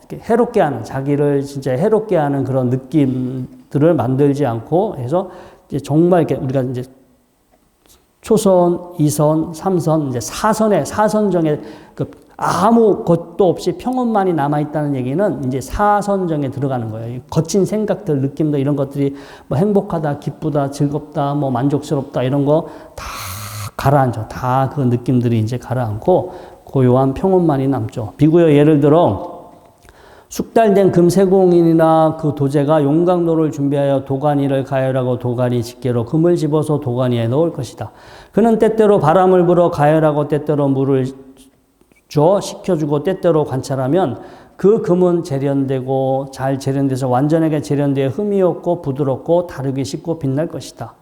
이렇게 해롭게 하는 자기를 진짜 해롭게 하는 그런 느낌들을 만들지 않고 해서 이제 정말 이렇게 우리가 이제 초선, 2선, 3선, 이제 4선정에 그 아무것도 없이 평온만이 남아있다는 얘기는 이제 4선정에 들어가는 거예요. 거친 생각들, 느낌들, 이런 것들이 뭐 행복하다, 기쁘다, 즐겁다, 뭐 만족스럽다, 이런 거 다 가라앉죠. 다 그 느낌들이 이제 가라앉고 고요한 평온만이 남죠. 비구요, 예를 들어 숙달된 금세공인이나 그 도제가 용광로를 준비하여 도가니를 가열하고 도가니 집게로 금을 집어서 도가니에 넣을 것이다. 그는 때때로 바람을 불어 가열하고 때때로 물을 줘 식혀주고 때때로 관찰하면 그 금은 재련되고 잘 재련돼서 완전하게 재련되어 흠이 없고 부드럽고 다루기 쉽고 빛날 것이다.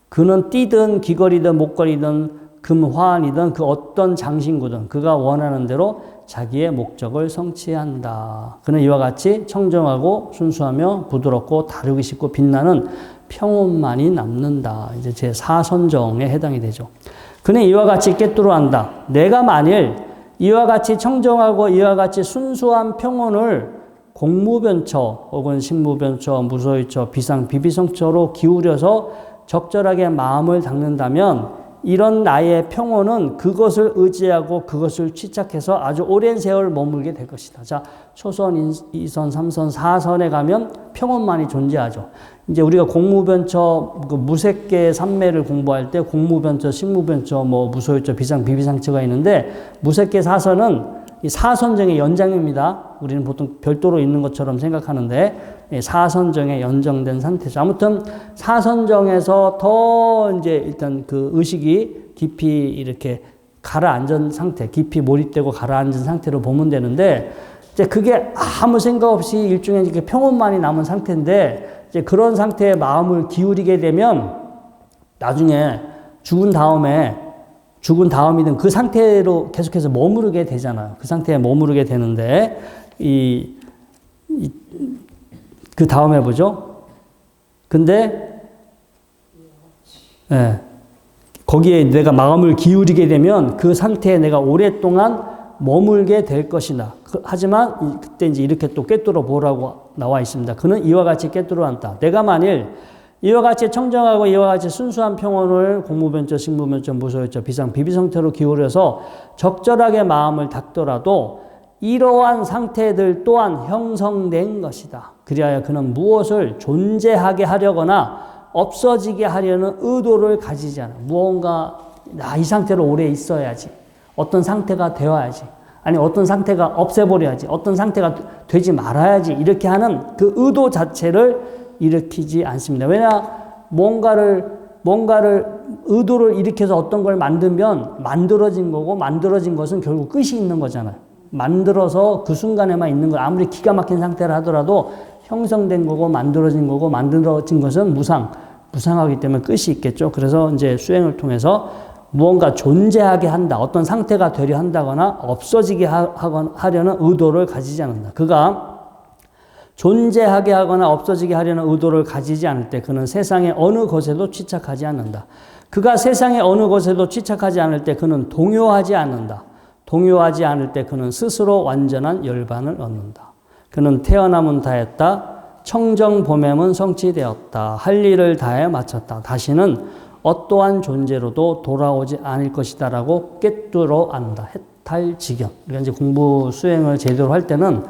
그는 띠든 귀걸이든 목걸이든 금화환이든 그 어떤 장신구든 그가 원하는 대로 자기의 목적을 성취한다. 그는 이와 같이 청정하고 순수하며 부드럽고 다루기 쉽고 빛나는 평온만이 남는다. 이제 제 4선정에 해당이 되죠. 그는 이와 같이 꿰뚫어한다. 내가 만일 이와 같이 청정하고 이와 같이 순수한 평온을 공무변처 혹은 식무변처, 무소유처, 비비성처로 기울여서 적절하게 마음을 닦는다면 이런 나의 평온은 그것을 의지하고 그것을 취착해서 아주 오랜 세월 머물게 될 것이다. 자, 초선, 2선, 3선, 4선에 가면 평온만이 존재하죠. 이제 우리가 공무변처, 그 무색계 삼매를 공부할 때 공무변처, 식무변처, 뭐 무소유처, 비비상처가 있는데 무색계 4선은 이 4선정의 연장입니다. 우리는 보통 별도로 있는 것처럼 생각하는데 4선정에 연장된 상태죠. 아무튼 4선정에서 더 이제 일단 그 의식이 깊이 이렇게 가라앉은 상태, 깊이 몰입되고 가라앉은 상태로 보면 되는데 이제 그게 아무 생각 없이 일종의 이렇게 평온만이 남은 상태인데 이제 그런 상태에 마음을 기울이게 되면 나중에 죽은 다음이든 그 상태로 계속해서 머무르게 되잖아요. 그 상태에 머무르게 되는데, 그 다음에 보죠. 근데, 예, 거기에 내가 마음을 기울이게 되면 그 상태에 내가 오랫동안 머물게 될 것이다. 하지만 그때 이제 이렇게 또 꿰뚫어 보라고 나와 있습니다. 그는 이와 같이 꿰뚫어 한다. 내가 만일 이와 같이 청정하고 이와 같이 순수한 평온을 공무변처, 식무변처, 무소유처, 비비성처로 기울여서 적절하게 마음을 닦더라도 이러한 상태들 또한 형성된 것이다. 그리하여 그는 무엇을 존재하게 하려거나 없어지게 하려는 의도를 가지지 않아. 무언가 이 상태로 오래 있어야지. 어떤 상태가 되어야지. 아니 어떤 상태가 없애버려야지. 어떤 상태가 되지 말아야지. 이렇게 하는 그 의도 자체를 일으키지 않습니다. 왜냐? 뭔가를 의도를 일으켜서 어떤 걸 만들면 만들어진 거고 만들어진 것은 결국 끝이 있는 거잖아요. 만들어서 그 순간에만 있는 거 아무리 기가 막힌 상태를 하더라도 형성된 거고 만들어진 거고 만들어진 것은 무상 무상하기 때문에 끝이 있겠죠. 그래서 이제 수행을 통해서 무언가 존재하게 한다. 어떤 상태가 되려 한다거나 없어지게 하려는 의도를 가지지 않는다. 그가 존재하게 하거나 없어지게 하려는 의도를 가지지 않을 때 그는 세상의 어느 것에도 취착하지 않는다. 그가 세상의 어느 것에도 취착하지 않을 때 그는 동요하지 않는다. 동요하지 않을 때 그는 스스로 완전한 열반을 얻는다. 그는 태어남은 다했다. 청정보냄은 성취되었다. 할 일을 다해 마쳤다. 다시는 어떠한 존재로도 돌아오지 않을 것이다 라고 꿰뚫어 안다. 해탈지견. 그러니까 이제 공부 수행을 제대로 할 때는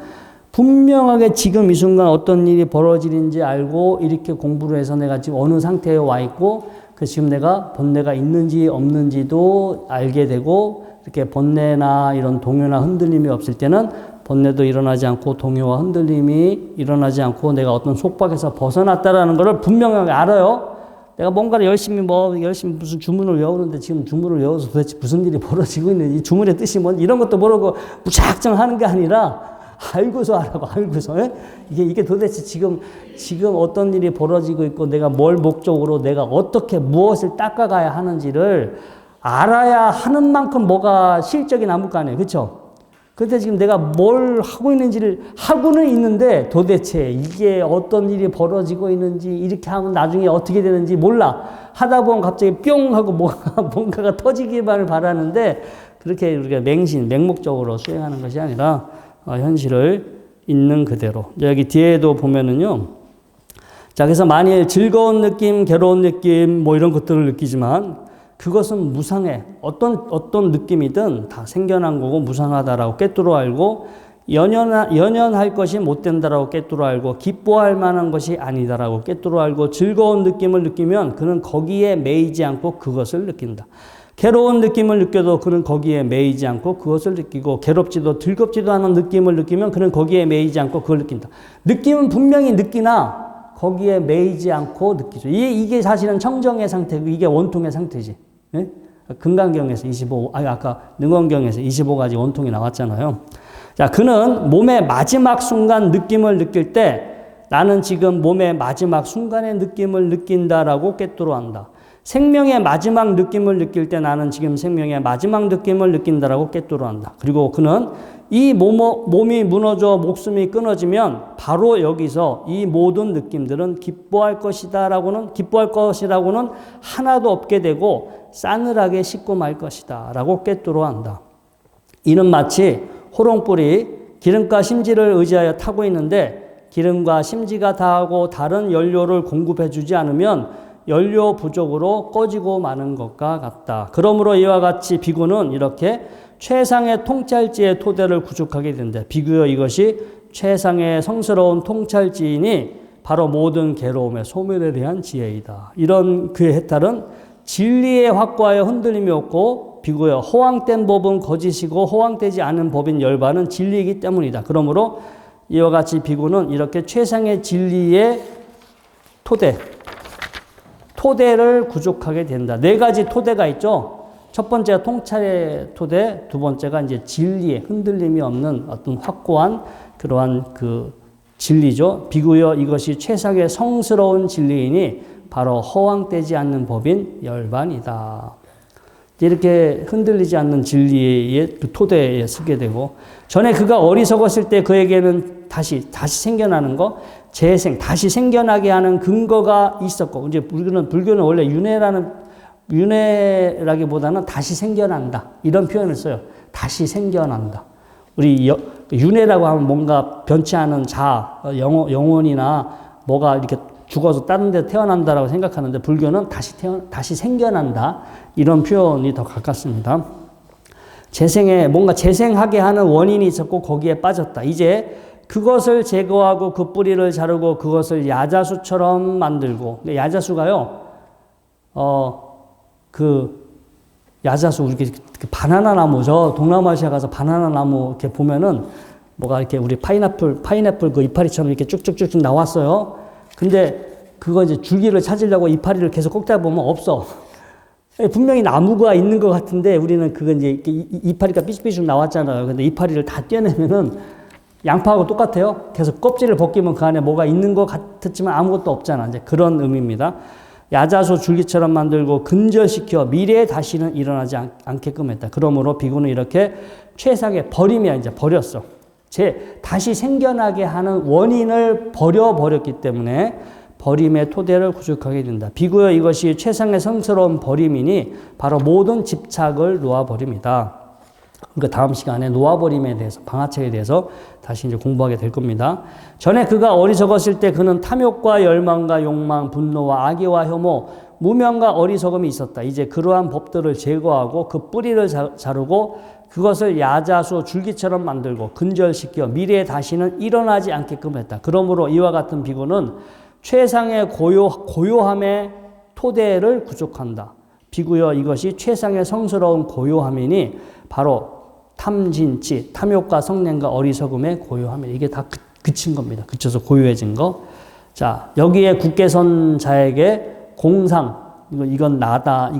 분명하게 지금 이 순간 어떤 일이 벌어지는지 알고 이렇게 공부를 해서 내가 지금 어느 상태에 와 있고 그 지금 내가 번뇌가 있는지 없는지도 알게 되고 이렇게 번뇌나 이런 동요나 흔들림이 없을 때는 번뇌도 일어나지 않고 동요와 흔들림이 일어나지 않고 내가 어떤 속박에서 벗어났다라는 것을 분명하게 알아요. 내가 뭔가를 열심히 무슨 주문을 외우는데 지금 주문을 외워서 도대체 무슨 일이 벌어지고 있는지 주문의 뜻이 뭔지 이런 것도 모르고 무작정 하는 게 아니라 알고서 하라고, 알고서. 예? 이게 도대체 지금 어떤 일이 벌어지고 있고 내가 뭘 목적으로 내가 어떻게 무엇을 닦아가야 하는지를 알아야 하는 만큼 뭐가 실적이 남을 거 아니에요. 그렇죠? 그런데 지금 내가 뭘 하고 있는지를 하고는 있는데 도대체 이게 어떤 일이 벌어지고 있는지 이렇게 하면 나중에 어떻게 되는지 몰라. 하다 보면 갑자기 뿅 하고 뭔가가 터지기만을 바라는데 그렇게 우리가 맹목적으로 수행하는 것이 아니라 현실을 있는 그대로. 여기 뒤에도 보면은요. 자, 그래서 만일 즐거운 느낌, 괴로운 느낌, 뭐 이런 것들을 느끼지만 그것은 무상해. 어떤 느낌이든 다 생겨난 거고 무상하다라고 꿰뚫어 알고 연연할 것이 못 된다라고 꿰뚫어 알고 기뻐할 만한 것이 아니다라고 꿰뚫어 알고 즐거운 느낌을 느끼면 그는 거기에 매이지 않고 그것을 느낀다. 괴로운 느낌을 느껴도 그는 거기에 매이지 않고 그것을 느끼고 괴롭지도 즐겁지도 않은 느낌을 느끼면 그는 거기에 매이지 않고 그걸 느낀다. 느낌은 분명히 느끼나 거기에 매이지 않고 느끼죠. 이게 사실은 청정의 상태고 이게 원통의 상태지. 네? 금강경에서 25, 아까 능원경에서 25가지 원통이 나왔잖아요. 자, 그는 몸의 마지막 순간 느낌을 느낄 때 나는 지금 몸의 마지막 순간의 느낌을 느낀다라고 꿰뚫어 한다. 생명의 마지막 느낌을 느낄 때 나는 지금 생명의 마지막 느낌을 느낀다라고 꿰뚫어 한다. 그리고 그는 이 몸이 무너져 목숨이 끊어지면 바로 여기서 이 모든 느낌들은 기뻐할 것이라고는 하나도 없게 되고 싸늘하게 식고 말 것이다 라고 꿰뚫어 한다. 이는 마치 호롱불이 기름과 심지를 의지하여 타고 있는데 기름과 심지가 다하고 다른 연료를 공급해 주지 않으면 연료 부족으로 꺼지고 마는 것과 같다. 그러므로 이와 같이 비구는 이렇게 최상의 통찰지의 토대를 구축하게 된다. 비구여 이것이 최상의 성스러운 통찰지이니 바로 모든 괴로움의 소멸에 대한 지혜이다. 이런 그의 해탈은 진리의 확고하여 흔들림이 없고 비구여 허황된 법은 거짓이고 허황되지 않은 법인 열반은 진리이기 때문이다. 그러므로 이와 같이 비구는 이렇게 최상의 진리의 토대를 구축하게 된다. 네 가지 토대가 있죠. 첫 번째가 통찰의 토대, 두 번째가 이제 진리의 흔들림이 없는 어떤 확고한 그러한 그 진리죠. 비구여 이것이 최상의 성스러운 진리이니 바로 허황되지 않는 법인 열반이다. 이렇게 흔들리지 않는 진리의 그 토대에 서게 되고 전에 그가 어리석었을 때 그에게는 다시 생겨나는 거, 재생, 다시 생겨나게 하는 근거가 있었고 이제 불교는 원래 윤회라기보다는 다시 생겨난다 이런 표현을 써요. 다시 생겨난다. 우리 윤회라고 하면 뭔가 변치 않은 영혼이나 뭐가 이렇게 죽어서 다른 데 태어난다라고 생각하는데 불교는 다시 생겨난다 이런 표현이 더 가깝습니다. 뭔가 재생하게 하는 원인이 있었고 거기에 빠졌다. 이제 그것을 제거하고 그 뿌리를 자르고 그것을 야자수처럼 만들고 야자수가요. 야자수 우리 바나나 나무죠. 동남아시아 가서 바나나 나무 이렇게 보면은 뭐가 이렇게 우리 파인애플 그 이파리처럼 이렇게 쭉쭉쭉 나왔어요. 근데 그거 이제 줄기를 찾으려고 이파리를 계속 꺾다 보면 없어. 분명히 나무가 있는 것 같은데 우리는 그건 이제 이파리가 삐죽삐죽 나왔잖아요. 근데 이파리를 다 떼내면은 양파하고 똑같아요. 계속 껍질을 벗기면 그 안에 뭐가 있는 것 같았지만 아무것도 없잖아. 이제 그런 의미입니다. 야자수 줄기처럼 만들고 근절시켜 미래에 다시는 일어나지 않게끔 했다. 그러므로 비구는 이렇게 최상의 버림이야. 이제 버렸어. 다시 생겨나게 하는 원인을 버렸기 때문에 버림의 토대를 구축하게 된다. 비구여 이것이 최상의 성스러운 버림이니 바로 모든 집착을 놓아버립니다. 그러니까 다음 시간에 놓아버림에 대해서, 방아책에 대해서 다시 이제 공부하게 될 겁니다. 전에 그가 어리석었을 때 그는 탐욕과 열망과 욕망, 분노와 악의와 혐오, 무명과 어리석음이 있었다. 이제 그러한 법들을 제거하고 그 뿌리를 자르고 그것을 야자수 줄기처럼 만들고 근절시켜 미래에 다시는 일어나지 않게끔 했다. 그러므로 이와 같은 비구는 최상의 고요함의 토대를 구축한다. 비구여 이것이 최상의 성스러운 고요함이니 바로 탐진치, 탐욕과 성냄과 어리석음의 고요함이니 이게 다 그친 겁니다. 그쳐서 고요해진 거. 자, 여기에 굳게선 자에게 공상, 이건 나다,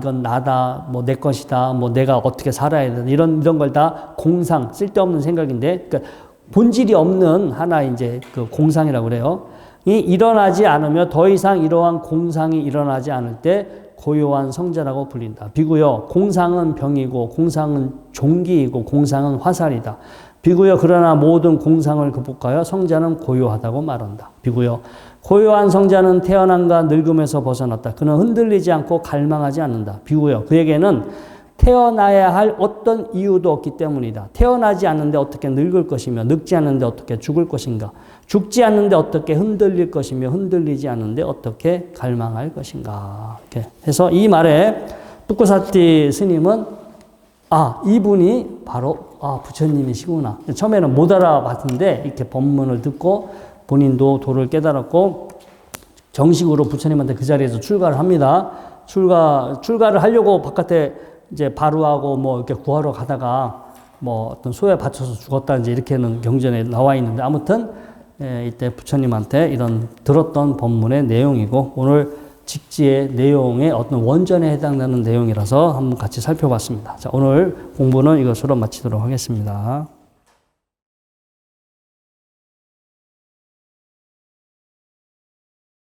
뭐 내 것이다, 뭐 내가 어떻게 살아야 되나 이런 걸 다 공상, 쓸데없는 생각인데, 그러니까 본질이 없는 하나의 이제 그 공상이라고 그래요. 이 일어나지 않으며 더 이상 이러한 공상이 일어나지 않을 때 고요한 성자라고 불린다. 비구여 공상은 병이고 공상은 종기이고 공상은 화살이다. 비구여 그러나 모든 공상을 극복하여 성자는 고요하다고 말한다. 비구여 고요한 성자는 태어남과 늙음에서 벗어났다. 그는 흔들리지 않고 갈망하지 않는다. 비구여 그에게는 태어나야 할 어떤 이유도 없기 때문이다. 태어나지 않는데 어떻게 늙을 것이며 늙지 않는데 어떻게 죽을 것인가. 죽지 않는데 어떻게 흔들릴 것이며 흔들리지 않는데 어떻게 갈망할 것인가. 이렇게 해서 이 말에 뚜꾸사띠 스님은 이분이 바로 부처님이시구나. 처음에는 못 알아봤는데 이렇게 법문을 듣고 본인도 도를 깨달았고 정식으로 부처님한테 그 자리에서 출가를 합니다. 출가를 하려고 바깥에 이제 바루하고 뭐 이렇게 구하러 가다가 뭐 어떤 소에 받쳐서 죽었다 이제 이렇게는 경전에 나와 있는데 아무튼 이때 부처님한테 이런 들었던 법문의 내용이고 오늘 직지의 내용의 어떤 원전에 해당되는 내용이라서 한번 같이 살펴봤습니다. 자, 오늘 공부는 이것으로 마치도록 하겠습니다.